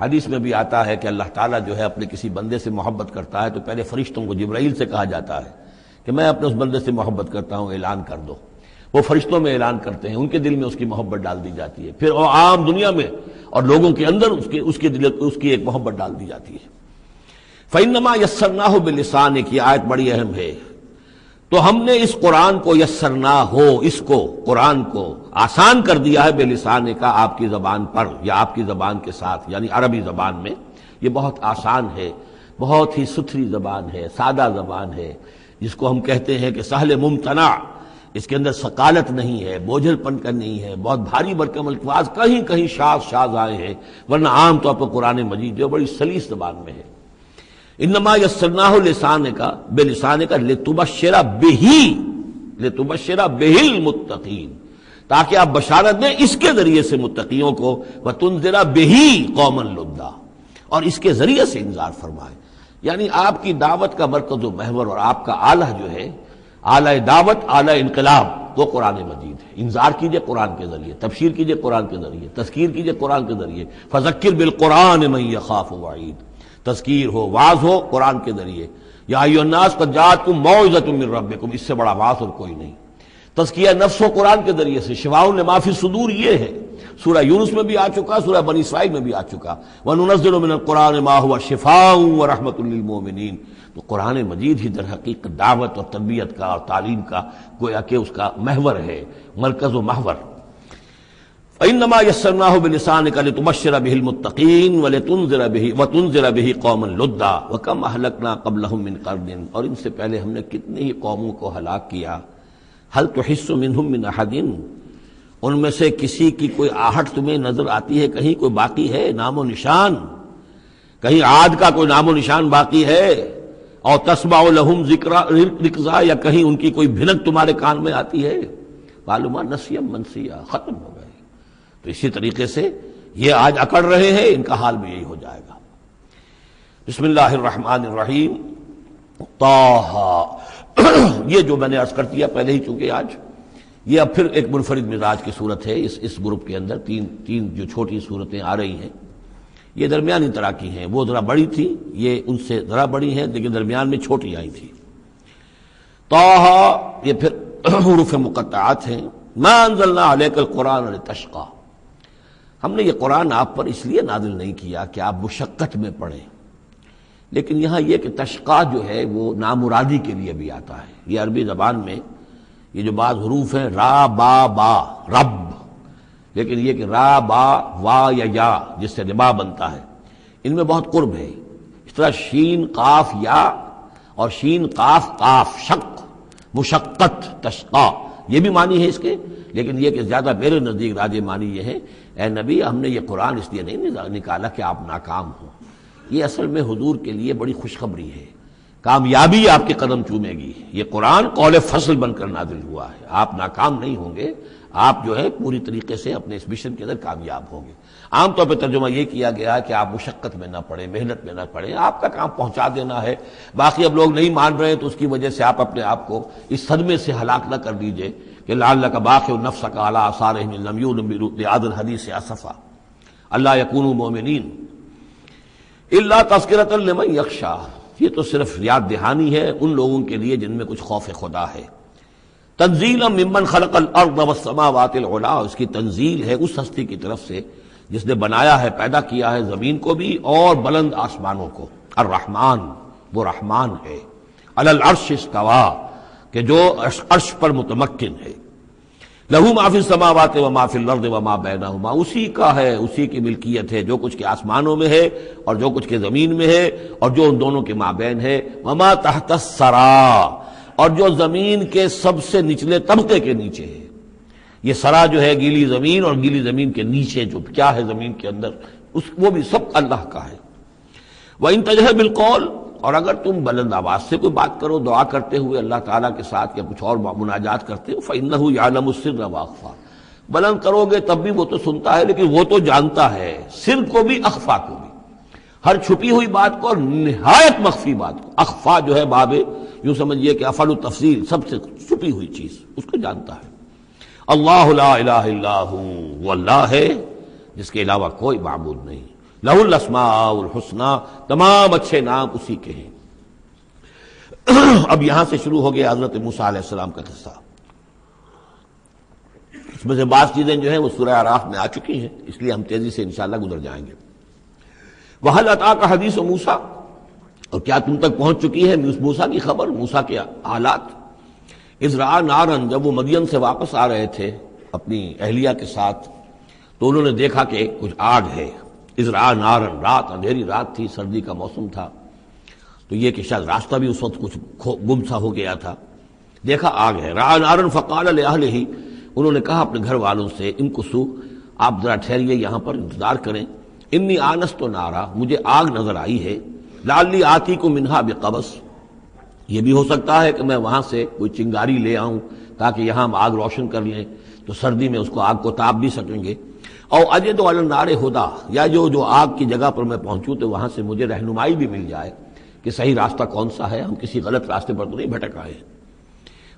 حدیث میں بھی آتا ہے کہ اللہ تعالیٰ جو ہے اپنے کسی بندے سے محبت کرتا ہے تو پہلے فرشتوں کو، جبرائیل سے کہا جاتا ہے کہ میں اپنے اس بندے سے محبت کرتا ہوں، اعلان کر دو۔ وہ فرشتوں میں اعلان کرتے ہیں، ان کے دل میں اس کی محبت ڈال دی جاتی ہے، پھر وہ عام دنیا میں اور لوگوں کے اندر اس کی ایک محبت ڈال دی جاتی ہے۔ فَإِنَّمَا يَسَّرْنَاهُ بِلِسَانِكَ، یہ آیت بڑی اہم ہے۔ تو ہم نے اس قرآن کو یسرنا ہو، اس کو قرآن کو آسان کر دیا ہے، بلسان کا، آپ کی زبان پر یا آپ کی زبان کے ساتھ، یعنی عربی زبان میں۔ یہ بہت آسان ہے، بہت ہی ستھری زبان ہے، سادہ زبان ہے، جس کو ہم کہتے ہیں کہ سہل ممتنع، اس کے اندر ثقالت نہیں ہے، بوجھل پن کا نہیں ہے، بہت بھاری بھرکم الفاظ کہیں کہیں شاذ آئے ہیں، ورنہ عام طور پر قرآن مجید جو بڑی سلیس زبان میں ہے۔ انما یسرناہ لسانک، بلسانک لتبشر بہ المتقین، تاکہ آپ بشارت دیں اس کے ذریعے سے متقیوں کو، وتنذر بہ قوما لدا، اور اس کے ذریعے سے انذار فرمائے۔ یعنی آپ کی دعوت کا مرکز و محور اور آپ کا آلہ جو ہے، آلہ دعوت، آلہ انقلاب، وہ قرآن مجید ہے۔ انذار کیجئے قرآن کے ذریعے، تبشیر کیجئے قرآن کے ذریعے، تذکیر کیجئے قرآن کے ذریعے۔ فذکر بالقرآن من یخاف وعید، تذکیر ہو، واعظ ہو قرآن کے ذریعے۔ یا ایھا الناس قد جاءتکم موعظۃ من ربکم، اس سے بڑا واعظ اور کوئی نہیں۔ تزکیہ نفس و قرآن کے ذریعے سے، شفاء لما فی الصدور یہ ہے، سورہ یونس میں بھی آ چکا، سورہ بنی اسرائیل میں بھی آ چکا۔ وَنُنَزِّلُ مِنَ القرآن مَا هُوَ شِفَاءٌ وَرَحْمَةٌ لِّلْمُؤْمِنِينَ، تو قرآن مجید ہی در حقیقت دعوت اور تربیت کا اور تعلیم کا گویا کہ اس کا محور ہے، مرکز و محور۔ فَإِنَّمَا يَسَّرْنَاهُ بِلِسَانِكَ لِتُبَشِّرَ بِهِ الْمُتَّقِينَ وَتُنذِرَ بِهِ قَوْمًا لُدًّا وَكَمْ أَهْلَكْنَا قَبْلَهُم مِّن قَرْنٍ، اور ان سے پہلے ہم نے کتنی ہی قوموں کو ہلاک کیا۔ هل تحس منهم من احد، ان میں سے کسی کی کوئی آہٹ تمہیں نظر آتی ہے؟ کہیں کوئی باقی ہے نام و نشان؟ کہیں عاد کا کوئی نام و نشان باقی ہے؟ اور تسمع لهم رکزا، یا کہیں ان کی کوئی بھنک تمہارے کان میں آتی ہے؟ معلومات نسیم منسیہ، ختم ہو گئے۔ تو اسی طریقے سے یہ آج اکڑ رہے ہیں، ان کا حال بھی یہی ہو جائے گا۔ بسم اللہ الرحمن الرحیم، طٰہٰ، یہ جو میں نے عرض کر دیا پہلے ہی، چونکہ آج یہ اب پھر ایک منفرد مزاج کی صورت ہے۔ اس گروپ کے اندر تین جو چھوٹی صورتیں آ رہی ہیں، یہ درمیانی طرح کی ہیں، وہ ذرا بڑی تھی، یہ ان سے ذرا بڑی ہیں، لیکن درمیان میں چھوٹی آئی تھی۔ طٰہٰ، یہ پھر حروف مقطعات ہیں۔ ما انزلنا علیک القرآن لتشقیٰ، ہم نے یہ قرآن آپ پر اس لیے نازل نہیں کیا کہ آپ مشقت میں پڑھیں، لیکن یہاں یہ کہ تشقیٰ جو ہے وہ نامرادی کے لیے بھی آتا ہے۔ یہ عربی زبان میں یہ جو بعض حروف ہیں، را با با، رب، لیکن یہ کہ را با وا یا جس سے ربا بنتا ہے، ان میں بہت قرب ہے۔ اس طرح شین قاف یا اور شین قاف قاف، شق، مشقت، تشقیٰ، یہ بھی معنی ہے اس کے، لیکن یہ کہ زیادہ میرے نزدیک راجح معنی یہ ہے، اے نبی ہم نے یہ قرآن اس لیے نہیں نکالا کہ آپ ناکام ہوں، یہ اصل میں حضور کے لیے بڑی خوشخبری ہے، کامیابی آپ کے قدم چومے گی۔ یہ قرآن قول فصل بن کر نازل ہوا ہے، آپ ناکام نہیں ہوں گے، آپ جو ہے پوری طریقے سے اپنے اس مشن کے اندر کامیاب ہوں گے۔ عام طور پہ ترجمہ یہ کیا گیا ہے کہ آپ مشقت میں نہ پڑیں، محنت میں نہ پڑیں، آپ کا کام پہنچا دینا ہے، باقی اب لوگ نہیں مان رہے ہیں تو اس کی وجہ سے آپ اپنے آپ کو اس صدمے سے ہلاک نہ کر دیجئے کہ لعلک باخع نفسک علی آثارہم ان لم یؤمنوا بہذا الحدیث اسفا الا یکونوا مؤمنین الا تذکرۃ لمن یخشی۔ یہ تو صرف یاد دہانی ہے ان لوگوں کے لیے جن میں کچھ خوف خدا ہے۔ تنزیلا ممن خلق الارض والسماوات العلی، اس کی تنزیل ہے اس ہستی کی طرف سے جس نے بنایا ہے، پیدا کیا ہے زمین کو بھی اور بلند آسمانوں کو۔ الرحمن، وہ رحمان ہے، علی العرش استویٰ، کہ جو عرش پر متمکن ہے۔ لہ ما فی السماوات وما فی الارض وما بینہما، اسی کا ہے، اسی کی ملکیت ہے جو کچھ کے آسمانوں میں ہے اور جو کچھ کے زمین میں ہے اور جو ان دونوں کے مابین ہے۔ وما تحت الثری، اور جو زمین کے سب سے نچلے طبقے کے نیچے ہے۔ یہ سرا جو ہے گیلی زمین، اور گیلی زمین کے نیچے جو کیا ہے زمین کے اندر، وہ بھی سب اللہ کا ہے۔ وَإِن تَجْهَرْ بِالْقَوْلِ، اور اگر تم بلند آواز سے کوئی بات کرو دعا کرتے ہوئے اللہ تعالیٰ کے ساتھ یا کچھ اور مناجات کرتے ہو، فَإِنَّهُ يَعْلَمُ السِّرَّ وَأَخْفَى، بلند کرو گے تب بھی وہ تو سنتا ہے لیکن وہ تو جانتا ہے سر کو بھی اخفا کو بھی، ہر چھپی ہوئی بات کو اور نہایت مخفی بات کو۔ اخفا جو ہے باب یوں سمجھیے کہ افعل التفضیل، سب سے چھپی ہوئی چیز اس کو جانتا ہے۔ اللہ لا الہ الا ہو، وہ اللہ ہے جس کے علاوہ کوئی معبود نہیں۔ لہ الاسماء الحسنی، تمام اچھے نام اسی کے ہیں۔ اب یہاں سے شروع ہو گیا حضرت موسیٰ علیہ السلام کا قصہ۔ اس میں سے بعض چیزیں جو ہیں وہ سورہ اعراف میں آ چکی ہیں، اس لیے ہم تیزی سے انشاءاللہ گزر جائیں گے۔ وَهَلْ أَتَاكَ حَدِيثُ موسیٰ، اور کیا تم تک پہنچ چکی ہے موسیٰ کی خبر، موسیٰ کے حالات۔ اذ رأى نارا، جب وہ مدین سے واپس آ رہے تھے اپنی اہلیہ کے ساتھ تو انہوں نے دیکھا کہ کچھ آگ ہے۔ اذ رأى نارا، رات، اندھیری رات تھی، سردی کا موسم تھا، تو یہ کہ شاید راستہ بھی اس وقت کچھ گم سا ہو گیا تھا۔ دیکھا آگ ہے۔ رأى نارا فقال لأهله، انہوں نے کہا اپنے گھر والوں سے، امکثوا، آپ ذرا ٹھہریے یہاں پر انتظار کریں، انی آنست نارا، مجھے آگ نظر آئی ہے، لعلی آتیکم منہا بقبس، یہ بھی ہو سکتا ہے کہ میں وہاں سے کوئی چنگاری لے آؤں تاکہ یہاں ہم آگ روشن کر لیں تو سردی میں اس کو آگ کو تاپ بھی سکیں گے۔ او اجد علی النار ہدی، یا جو آگ کی جگہ پر میں پہنچوں تو وہاں سے مجھے رہنمائی بھی مل جائے کہ صحیح راستہ کون سا ہے، ہم کسی غلط راستے پر تو نہیں بھٹک آئے۔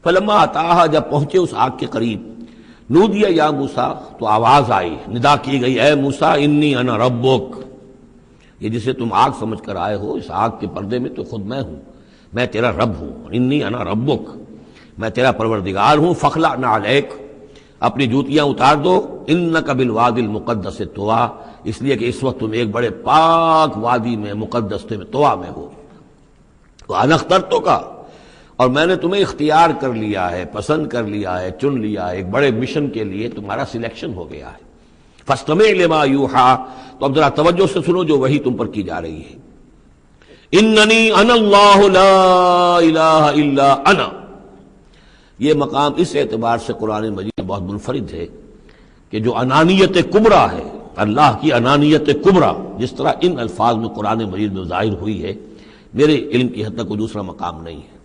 فلما اتاہا، جب پہنچے اس آگ کے قریب، نودی یا موسیٰ، تو آواز آئی، ندا کی گئی، اے موسیٰ انی انا ربک، یہ جسے تم آگ سمجھ کر آئے ہو، اس آگ کے پردے میں تو خود میں ہوں، میں تیرا رب ہوں، انی انا ربک، میں تیرا پروردگار ہوں، فخلع نعلیک، اپنی جوتیاں اتار دو، انک بالوادی المقدس طویٰ، اس لیے کہ اس وقت تم ایک بڑے پاک وادی میں، مقدس میں، طویٰ میں ہو۔ وانا اخترتک، اور میں نے تمہیں اختیار کر لیا ہے، پسند کر لیا ہے، چن لیا ہے، ایک بڑے مشن کے لیے تمہارا سلیکشن ہو گیا ہے۔ فاستمع لما یوحیٰ، تو اب ذرا توجہ سے سنو جو وحی تم پر کی جا رہی ہے۔ اننی انا اللہ لا الہ الا انا، یہ مقام اس اعتبار سے قرآن مجید میں بہت منفرد ہے کہ جو انانیت کبریٰ ہے، اللہ کی انانیت کبریٰ جس طرح ان الفاظ میں قرآن مجید میں ظاہر ہوئی ہے، میرے علم کی حد تک کوئی دوسرا مقام نہیں ہے۔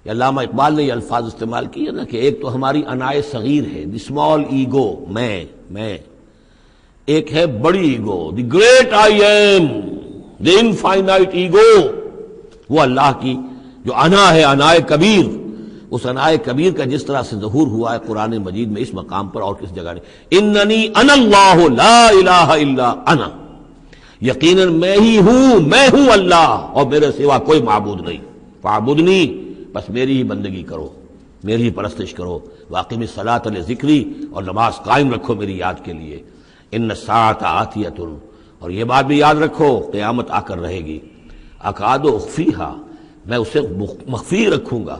علامہ اقبال نے یہ الفاظ استعمال کیے نا کہ ایک تو ہماری انائے صغیر ہے، دی اسمال ایگو، میں، ایک ہے بڑی ego, the great I am, the infinite ego, وہ اللہ کی جو انا ہے، انائے کبیر، اس انائے کبیر کا جس طرح سے ظہور ہوا ہے قرآن مجید میں اس مقام پر اور کس جگہ نہیں۔ اننی انا اللہ لا الہ الا انا، یقیناً میں ہی ہوں، میں ہوں اللہ اور میرے سوا کوئی معبود نہیں، فاعبدنی، بس میری ہی بندگی کرو، میری ہی پرستش کرو، واقم الصلاۃ لذکری، اور نماز قائم رکھو میری یاد کے لیے۔ ان الساعۃ آتیۃ، اور یہ بات بھی یاد رکھو قیامت آ کر رہے گی، اکاد اخفیہا، میں اسے مخفی رکھوں گا،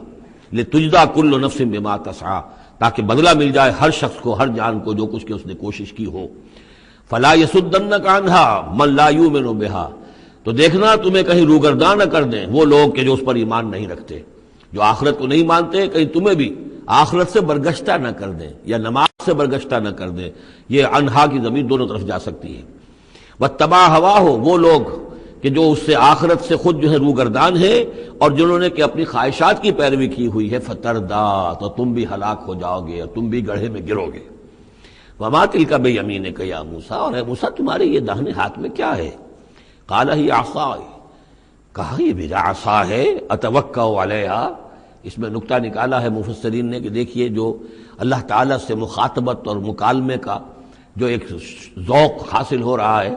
لتجزی کل نفس بما تسعی، تاکہ بدلہ مل جائے ہر شخص کو، ہر جان کو جو کچھ کہ اس نے کوشش کی ہو۔ فلا یصدنک عنہا من لا یؤمن بہا، تو دیکھنا تمہیں کہیں روگردان نہ کر دیں وہ لوگ کہ جو اس پر ایمان نہیں رکھتے، جو آخرت کو نہیں مانتے، کہیں تمہیں بھی آخرت سے برگشتہ نہ کر دیں یا نماز سے برگشتہ نہ کر دیں۔ یہ انہا کی ضمیر دونوں طرف جا سکتی ہے۔ واتبع ہواہ، وہ لوگ کہ جو اس سے آخرت سے خود جو ہے روگردان ہے اور جنہوں نے کہ اپنی خواہشات کی پیروی کی ہوئی ہے، فتردا، تو تم بھی ہلاک ہو جاؤ گے اور تم بھی گڑھے میں گرو گے۔ وما تلک بیمینک یا موسیٰ، اور اے موسیٰ تمہارے یہ داہنے ہاتھ میں کیا ہے؟ قال ہی عصائی، کہا یہ میرا عصا ہے، اتوکا علیہا۔ اس میں نکتہ نکالا ہے مفسرین نے کہ دیکھیے جو اللہ تعالیٰ سے مخاطبت اور مکالمے کا جو ایک ذوق حاصل ہو رہا ہے،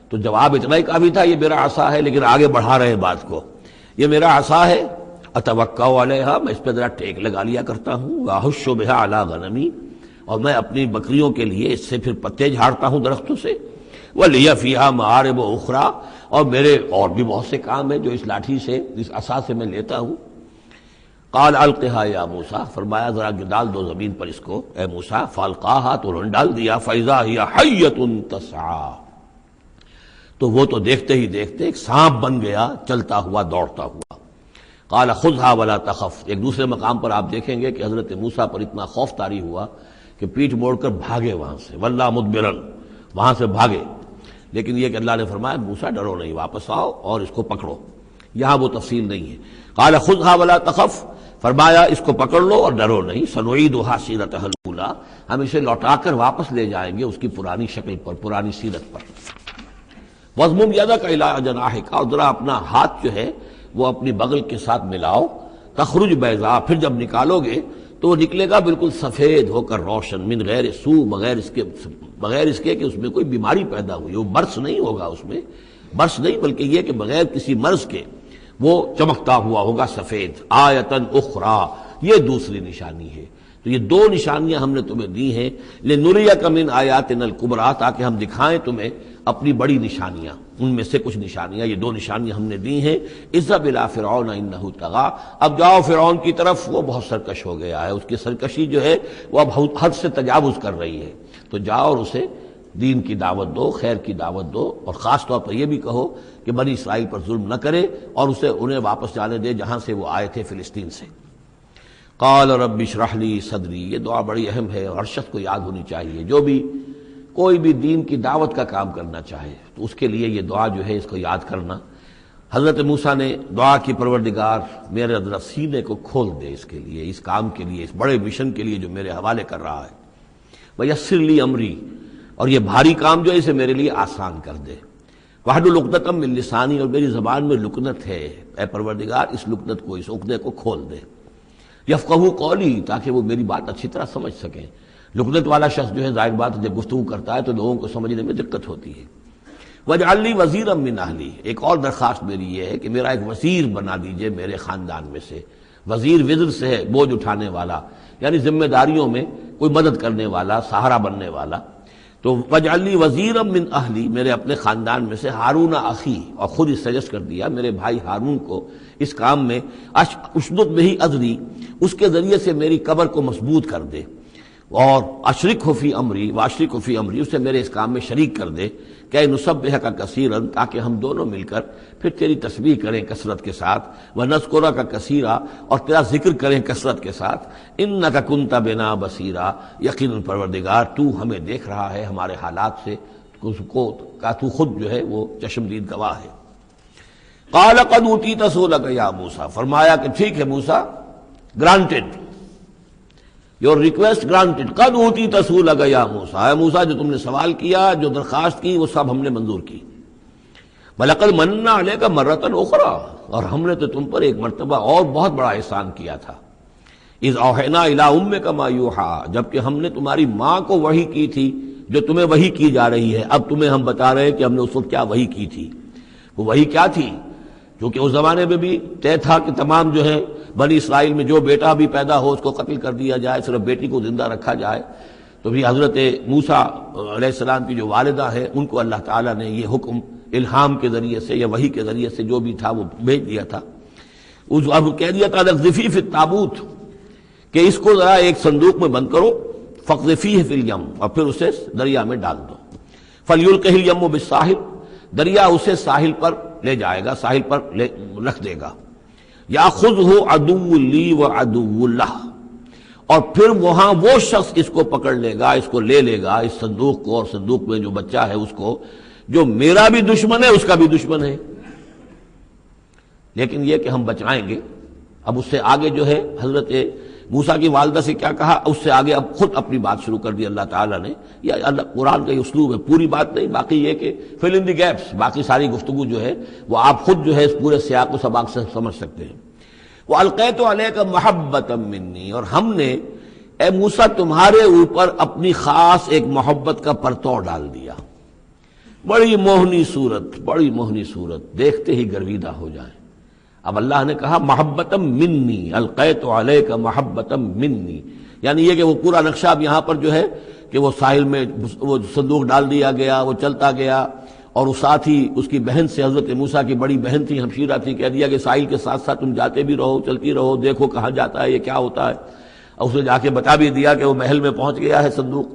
تو جواب اتنا ہی کافی تھا، یہ میرا عصا ہے، لیکن آگے بڑھا رہے ہیں بات کو، یہ میرا عصا ہے، اتوکا علیہا، میں اس پہ ذرا ٹیک لگا لیا کرتا ہوں، واحش بہا علی غنمی، اور میں اپنی بکریوں کے لیے اس سے پھر پتے جھاڑتا ہوں درختوں سے، وَلِيَ فِيهَا مَعَارِبُ أُخْرَىٰ، اور میرے اور بھی بہت سے کام ہیں جو اس لاٹھی سے، اس عصا سے میں لیتا ہوں۔ قال القها یا موسیٰ، فرمایا ذرا ڈال دو زمین پر اس کو اے موسیٰ، فالقاها، تو انہوں نے ڈال دیا، فَإِذَا هِيَ حَيَّةٌ تَسْعَىٰ، تو وہ تو دیکھتے ہی دیکھتے ایک سانپ بن گیا، چلتا ہوا دوڑتا ہوا۔ قال خذها ولا تخف، ایک دوسرے مقام پر آپ دیکھیں گے کہ حضرت موسیٰ پر اتنا خوف طاری ہوا کہ پیٹھ موڑ کر بھاگے وہاں سے، واللہ مدبرن، وہاں سے بھاگے، لیکن یہ کہ اللہ نے فرمایا موسیٰ ڈرو نہیں، واپس آؤ اور اس کو پکڑو، یہاں وہ تفصیل نہیں ہے۔ قال خذها ولا تخف، فرمایا اس کو پکڑ لو اور ڈرو نہیں، سنعیدها سیرتها الاولى، ہم اسے لوٹا کر واپس لے جائیں گے اس کی پرانی شکل پر، پرانی سیرت پر۔ وَاضْمُمْ يَدَكَ إِلَىٰ جَنَاحِكَ، اور ذرا اپنا ہاتھ جو ہے وہ اپنی بغل کے ساتھ ملاؤ، تخرج بیضاء، پھر جب نکالو گے تو وہ نکلے گا بالکل سفید ہو کر روشن، من غیر سوء، بغیر اس کے کہ اس میں کوئی بیماری پیدا ہوئی، وہ برس نہیں ہوگا، اس میں برس نہیں بلکہ یہ کہ بغیر کسی مرض کے وہ چمکتا ہوا ہوگا سفید۔ آیتن اخری، یہ دوسری نشانی ہے۔ تو یہ دو نشانیاں ہم نے تمہیں دی ہیں، لنریک من آیاتنا الکبریٰ، تاکہ ہم دکھائیں تمہیں اپنی بڑی نشانیاں، ان میں سے کچھ نشانیاں، یہ دو نشانیاں ہم نے دی ہیں۔ اذهب الی فرعون انہ طغیٰ، اب جاؤ فرعون کی طرف، وہ بہت سرکش ہو گیا ہے، اس کی سرکشی جو ہے وہ اب حد سے تجاوز کر رہی ہے، تو جاؤ اور اسے دین کی دعوت دو، خیر کی دعوت دو، اور خاص طور پر یہ بھی کہو کہ بنی اسرائیل پر ظلم نہ کرے اور اسے انہیں واپس جانے دے جہاں سے وہ آئے تھے، فلسطین سے۔ قال رب اشرح لی صدری، یہ دعا بڑی اہم ہے اور ہر شخص کو یاد ہونی چاہیے، جو بھی کوئی بھی دین کی دعوت کا کام کرنا چاہے تو اس کے لیے یہ دعا جو ہے اس کو یاد کرنا۔ حضرت موسیٰ نے دعا کی، پروردگار میرے اندر سینے کو کھول دے اس کے لیے، اس کام کے لیے، اس بڑے مشن کے لیے جو میرے حوالے کر رہا ہے، وَيَسِّرْ لِي أَمْرِي، اور یہ بھاری کام جو ہے اسے میرے لیے آسان کر دے، وَاحْلُلْ عُقْدَةً مِّن لِّسَانِي، اور میری زبان میں لکنت ہے، اے پروردگار اس لکنت کو، اس عقدے کو کھول دے، یفقہوا قولی، تاکہ وہ میری بات اچھی طرح سمجھ سکیں۔ لکنت والا شخص جو ہے ظاہر بات ہے جب گفتگو کرتا ہے تو لوگوں کو سمجھنے میں دقت ہوتی ہے۔ وَاجْعَلْ لِي وَزِيرًا مِّنْ أَهْلِي، ایک اور درخواست میری یہ ہے کہ میرا ایک وزیر بنا دیجئے میرے خاندان میں سے۔ وزیر وزر سے ہے بوجھ اٹھانے والا، یعنی ذمہ داریوں میں کوئی مدد کرنے والا، سہارا بننے والا۔ تو وَاجْعَلْ لِي وَزِيرًا مِّنْ أَهْلِي، میرے اپنے خاندان میں سے ہارون اخی، اور خود اس سجیسٹ کر دیا میرے بھائی ہارون کو اس کام میں، اشدد بہ اذری، اس کے ذریعے سے میری کمر کو مضبوط کر دے، اور اشرکہ فی امری، واشرکہ فی امری، اسے میرے اس کام میں شریک کر دے، کہ نسبحک کثیرا، تاکہ ہم دونوں مل کر پھر تیری تسبیح کریں کثرت کے ساتھ، ونذکرک کثیرا، اور تیرا ذکر کریں کثرت کے ساتھ، انک کنت بنا بصیرا، یقیناً پروردگار تو ہمیں دیکھ رہا ہے ہمارے حالات سے، کا تو خود جو ہے وہ چشمدید گواہ ہے۔ قال قد اوتیت سؤلک یا موسیٰ، فرمایا کہ ٹھیک ہے موسیٰ، گرانٹڈ، یور ریکویسٹ گرانٹڈ، قد اوتیت سؤلک یا موسیٰ، اے موسیٰ جو تم نے سوال کیا، جو درخواست کی، وہ سب ہم نے منظور کی۔ وَلَقَدْ مَنَّا عَلَيْكَ مَرَّةً أُخْرَىٰ، اور ہم نے تو تم پر ایک مرتبہ اور بہت بڑا احسان کیا تھا۔ اِذْ أَوْحَيْنَا إِلَىٰ أُمِّكَ مَا يُوحَىٰ، جبکہ ہم نے تمہاری ماں کو وحی کی تھی جو تمہیں وحی کی جا رہی ہے۔ اب تمہیں ہم بتا رہے ہیں کہ ہم نے اس وقت کیا وحی کی تھی۔ وہ وحی کیا تھی؟ کیونکہ اس زمانے میں بھی طے تھا کہ تمام جو ہے بنی اسرائیل میں جو بیٹا بھی پیدا ہو اس کو قتل کر دیا جائے، صرف بیٹی کو زندہ رکھا جائے۔ تو بھی حضرت موسیٰ علیہ السلام کی جو والدہ ہے ان کو اللہ تعالیٰ نے یہ حکم الہام کے ذریعے سے یا وحی کے ذریعے سے جو بھی تھا وہ بھیج دیا تھا۔ اب کہہ دیا تھا اقذفیہ فی التابوت، کہ اس کو ذرا ایک صندوق میں بند کرو، فاقذفیہ فی الیم، اور پھر اسے دریا میں ڈال دو، فلیلقہ الیم بالساحل، دریا اسے ساحل پر لے جائے گا، ساحل پر رکھ دے گا۔ یاخذہ عدو لی وعدو لہ، اور پھر وہاں وہ شخص اس کو پکڑ لے گا، اس کو لے لے گا، اس صندوق کو، اور صندوق میں جو بچہ ہے اس کو، جو میرا بھی دشمن ہے اس کا بھی دشمن ہے۔ لیکن یہ کہ ہم بچائیں گے۔ اب اس سے آگے جو ہے حضرت موسیٰ کی والدہ سے کیا کہا، اس سے آگے اب خود اپنی بات شروع کر دی اللہ تعالیٰ نے۔ یہ اللہ قرآن کا یہ اسلوب ہے، پوری بات نہیں، باقی یہ کہ فل ان دی گیپس، باقی ساری گفتگو جو ہے وہ آپ خود جو ہے اس پورے سیاق و سباق سے سمجھ سکتے ہیں۔ وَأَلْقَيْتُ عَلَيْكَ مَحَبَّةً مِّنِّي، اور ہم نے اے موسیٰ تمہارے اوپر اپنی خاص ایک محبت کا پرتو ڈال دیا۔ بڑی موہنی صورت، بڑی موہنی صورت، دیکھتے ہی گرویدہ ہو جائیں۔ اب اللہ نے کہا محبتم منی، القیت علیک محبتم منی، یعنی یہ کہ وہ پورا نقشہ اب یہاں پر جو ہے کہ وہ ساحل میں وہ صندوق ڈال دیا گیا، وہ چلتا گیا، اور ساتھ ہی اس کی بہن سے، حضرت موسیٰ کی بڑی بہن تھی، ہمشیرہ تھی، کہہ دیا کہ ساحل کے ساتھ ساتھ تم جاتے بھی رہو، چلتی رہو، دیکھو کہاں جاتا ہے، یہ کیا ہوتا ہے۔ اور اسے جا کے بتا بھی دیا کہ وہ محل میں پہنچ گیا ہے صندوق۔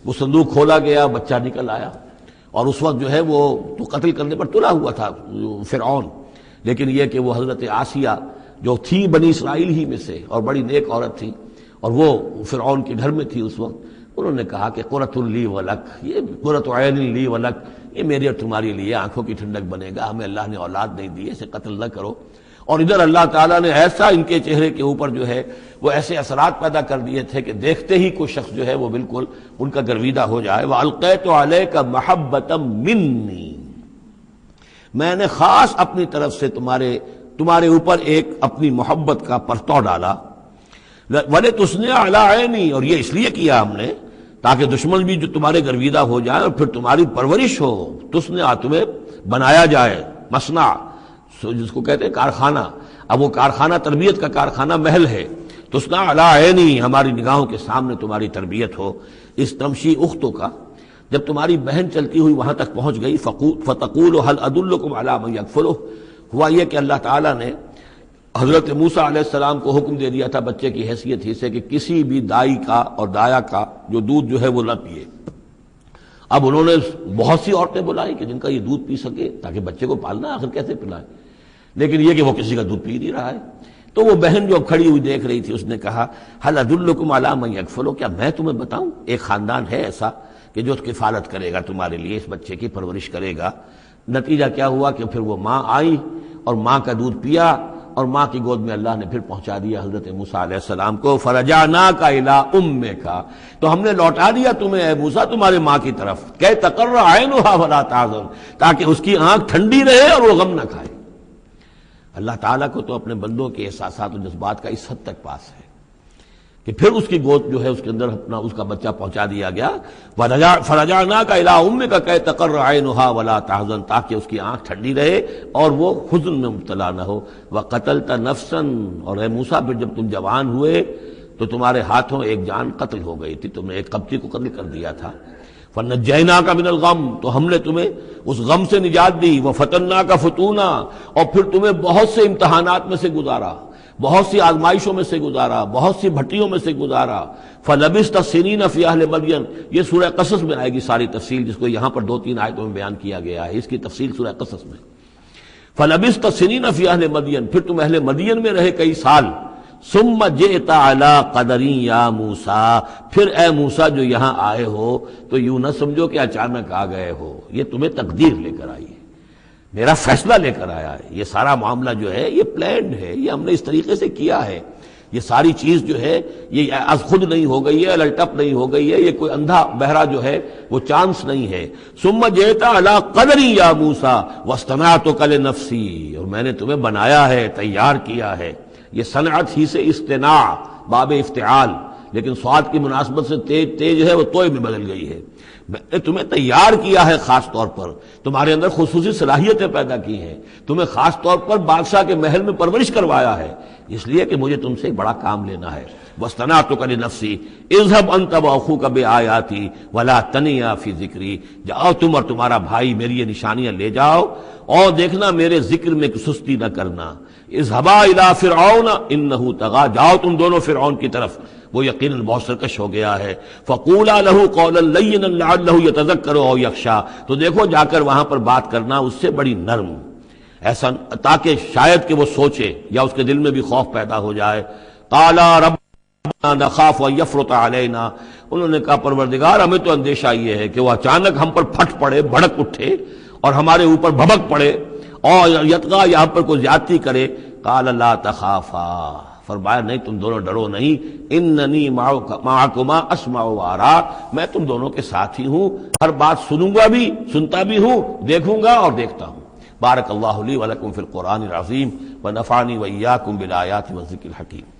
وہ صندوق کھولا گیا، بچہ نکل آیا، اور اس وقت جو ہے وہ تو قتل کرنے پر تلا ہوا تھا فرعون، لیکن یہ کہ وہ حضرت آسیہ جو تھی بنی اسرائیل ہی میں سے اور بڑی نیک عورت تھی، اور وہ فرعون کے گھر میں تھی اس وقت، انہوں نے کہا کہ قرۃ لی ولک، یہ قرۃ عین لی ولک، یہ میری اور تمہاری لیے آنکھوں کی ٹھنڈک بنے گا، ہمیں اللہ نے اولاد نہیں دی، اسے قتل نہ کرو۔ اور ادھر اللہ تعالیٰ نے ایسا ان کے چہرے کے اوپر جو ہے وہ ایسے اثرات پیدا کر دیے تھے کہ دیکھتے ہی کوئی شخص جو ہے وہ بالکل ان کا گرویدہ ہو جائے۔ وَأَلْقَيْتُ عَلَيْكَ مَحَبَّةً مِّنِّي، میں نے خاص اپنی طرف سے تمہارے اوپر ایک اپنی محبت کا پرتو ڈالا۔ وَلِتُصْنِعَ عَلَىٰ عَيْنِي، اور یہ اس لیے کیا ہم نے تاکہ دشمن بھی جو تمہارے گرویدہ ہو جائے اور پھر تمہاری پرورش ہو، تصنع، تمہیں بنایا جائے، مصنع جس کو کہتے ہیں کارخانہ، اب وہ کارخانہ تربیت کا کارخانہ محل ہے۔ تصنع علی عینی، ہماری نگاہوں کے سامنے تمہاری تربیت ہو۔ اس تمشی اختوں کا، جب تمہاری بہن چلتی ہوئی وہاں تک پہنچ گئی، فتقول هل ادلکم علی من یکفلہ، ہوا یہ کہ اللہ تعالیٰ نے حضرت موسیٰ علیہ السلام کو حکم دے دیا تھا بچے کی حیثیت ہی سے کہ کسی بھی دائی کا اور دایا کا جو دودھ جو ہے وہ نہ پیے۔ اب انہوں نے بہت سی عورتیں بلائی کہ جن کا یہ دودھ پی سکے، تاکہ بچے کو پالنا آخر کیسے پلائے، لیکن یہ کہ وہ کسی کا دودھ پی نہیں رہا ہے۔ تو وہ بہن جو اب کھڑی ہوئی دیکھ رہی تھی، اس نے کہا هل ادلکم علی من یکفلہ، کیا میں تمہیں بتاؤں ایک خاندان ہے ایسا کہ جو کفالت کرے گا تمہارے لیے، اس بچے کی پرورش کرے گا۔ نتیجہ کیا ہوا کہ پھر وہ ماں آئی اور ماں کا دودھ پیا، اور ماں کی گود میں اللہ نے پھر پہنچا دیا حضرت موسیٰ علیہ السلام کو۔ فرجعناک الی امک، تو ہم نے لوٹا دیا تمہیں اے موسیٰ تمہارے ماں کی طرف، کہ تقر عینھا ولا تحزن، تاکہ اس کی آنکھ ٹھنڈی رہے اور وہ غم نہ کھائے۔ اللہ تعالیٰ کو تو اپنے بندوں کے احساسات و جذبات کا اس حد تک پاس ہے کہ پھر اس کی گود جو ہے اس کے اندر اپنا اس کا بچہ پہنچا دیا گیا۔ فرجعناک الی امک کہ تقر عینھا ولا تحزن، تاکہ اس کی آنکھ ٹھنڈی رہے اور وہ حزن میں مبتلا نہ ہو۔ وقتلت نفسا، اور اے موسیٰ پھر جب تم جوان ہوئے تو تمہارے ہاتھوں ایک جان قتل ہو گئی تھی، تم نے ایک قبطی کو قتل کر دیا تھا۔ فنجیناک من الغم، تو ہم نے تمہیں اس غم سے نجات دی۔ وفتناک فتونا، اور پھر تمہیں بہت سے امتحانات میں سے گزارا، بہت سی آزمائشوں میں سے گزارا، بہت سی بھٹیوں میں سے گزارا۔ فلبثت سنین فی اہل مدین، یہ سورہ قصص میں آئے گی ساری تفصیل، جس کو یہاں پر 2-3 آیتوں میں بیان کیا گیا ہے، اس کی تفصیل سورہ قصص میں۔ فلبثت سنین فی اہل مدین، پھر تم اہل مدین میں رہے کئی سال۔ ثم جئت علی قدری یا موسیٰ، پھر اے موسیٰ جو یہاں آئے ہو تو یوں نہ سمجھو کہ اچانک آ گئے ہو، یہ تمہیں تقدیر لے کر آئی ہے، میرا فیصلہ لے کر آیا ہے۔ یہ سارا معاملہ جو ہے یہ پلانڈ ہے، یہ ہم نے اس طریقے سے کیا ہے، یہ ساری چیز جو ہے یہ از خود نہیں ہو گئی ہے، الٹپ نہیں ہو گئی ہے، یہ کوئی اندھا بہرا جو ہے وہ چانس نہیں ہے۔ ثم جئت علی قدری یا موسیٰ واصطنعتک لنفسی، اور میں نے تمہیں بنایا ہے، تیار کیا ہے۔ یہ صنعت ہی سے اصطناع باب افتعال، لیکن صاد کی مناسبت سے تیج ہے وہ توئے میں بدل گئی ہے۔ میں نے تمہیں تیار کیا ہے، خاص طور پر تمہارے اندر خصوصی صلاحیتیں پیدا کی ہیں، تمہیں خاص طور پر بادشاہ کے محل میں پرورش کروایا ہے، اس لیے کہ مجھے تم سے ایک بڑا کام لینا ہے۔ واصطنعتک لنفسی اذهب انت واخوک بآیاتی ولا تنیا فی ذکری، جاؤ تم اور تمہارا بھائی میری یہ نشانیاں لے جاؤ، اور دیکھنا میرے ذکر میں سستی نہ کرنا۔ اذهبا الی فرعون انه طغى، جاؤ تم دونوں فرعون کی طرف، وہ یقیناً بہت سرکش ہو گیا ہے۔ فقولا له قولا لینا لعله يتذکر او یخشی، تو دیکھو جا کر وہاں پر بات کرنا اس سے بڑی نرم، ایسا تاکہ شاید کہ وہ سوچے یا اس کے دل میں بھی خوف پیدا ہو جائے۔ قالا ربنا نخاف ان یفرط علینا، انہوں نے کہا پروردگار ہمیں تو اندیشہ یہ ہے کہ وہ اچانک ہم پر پھٹ پڑے، بھڑک اٹھے اور ہمارے اوپر بھبک پڑے اور یتغا یہاں پر کوئی زیادتی کرے، قال لا تخافا، فرمایا نہیں تم دونوں ڈرو نہیں، اننی معکما اسمع و ارا، میں تم دونوں کے ساتھ ہی ہوں، ہر بات سنوں گا بھی، سنتا بھی ہوں، دیکھوں گا اور دیکھتا ہوں۔ بارک اللہ لی ولکم فی القرآن العظیم ونفعنی وإیاکم بالآیات والذکر الحکیم۔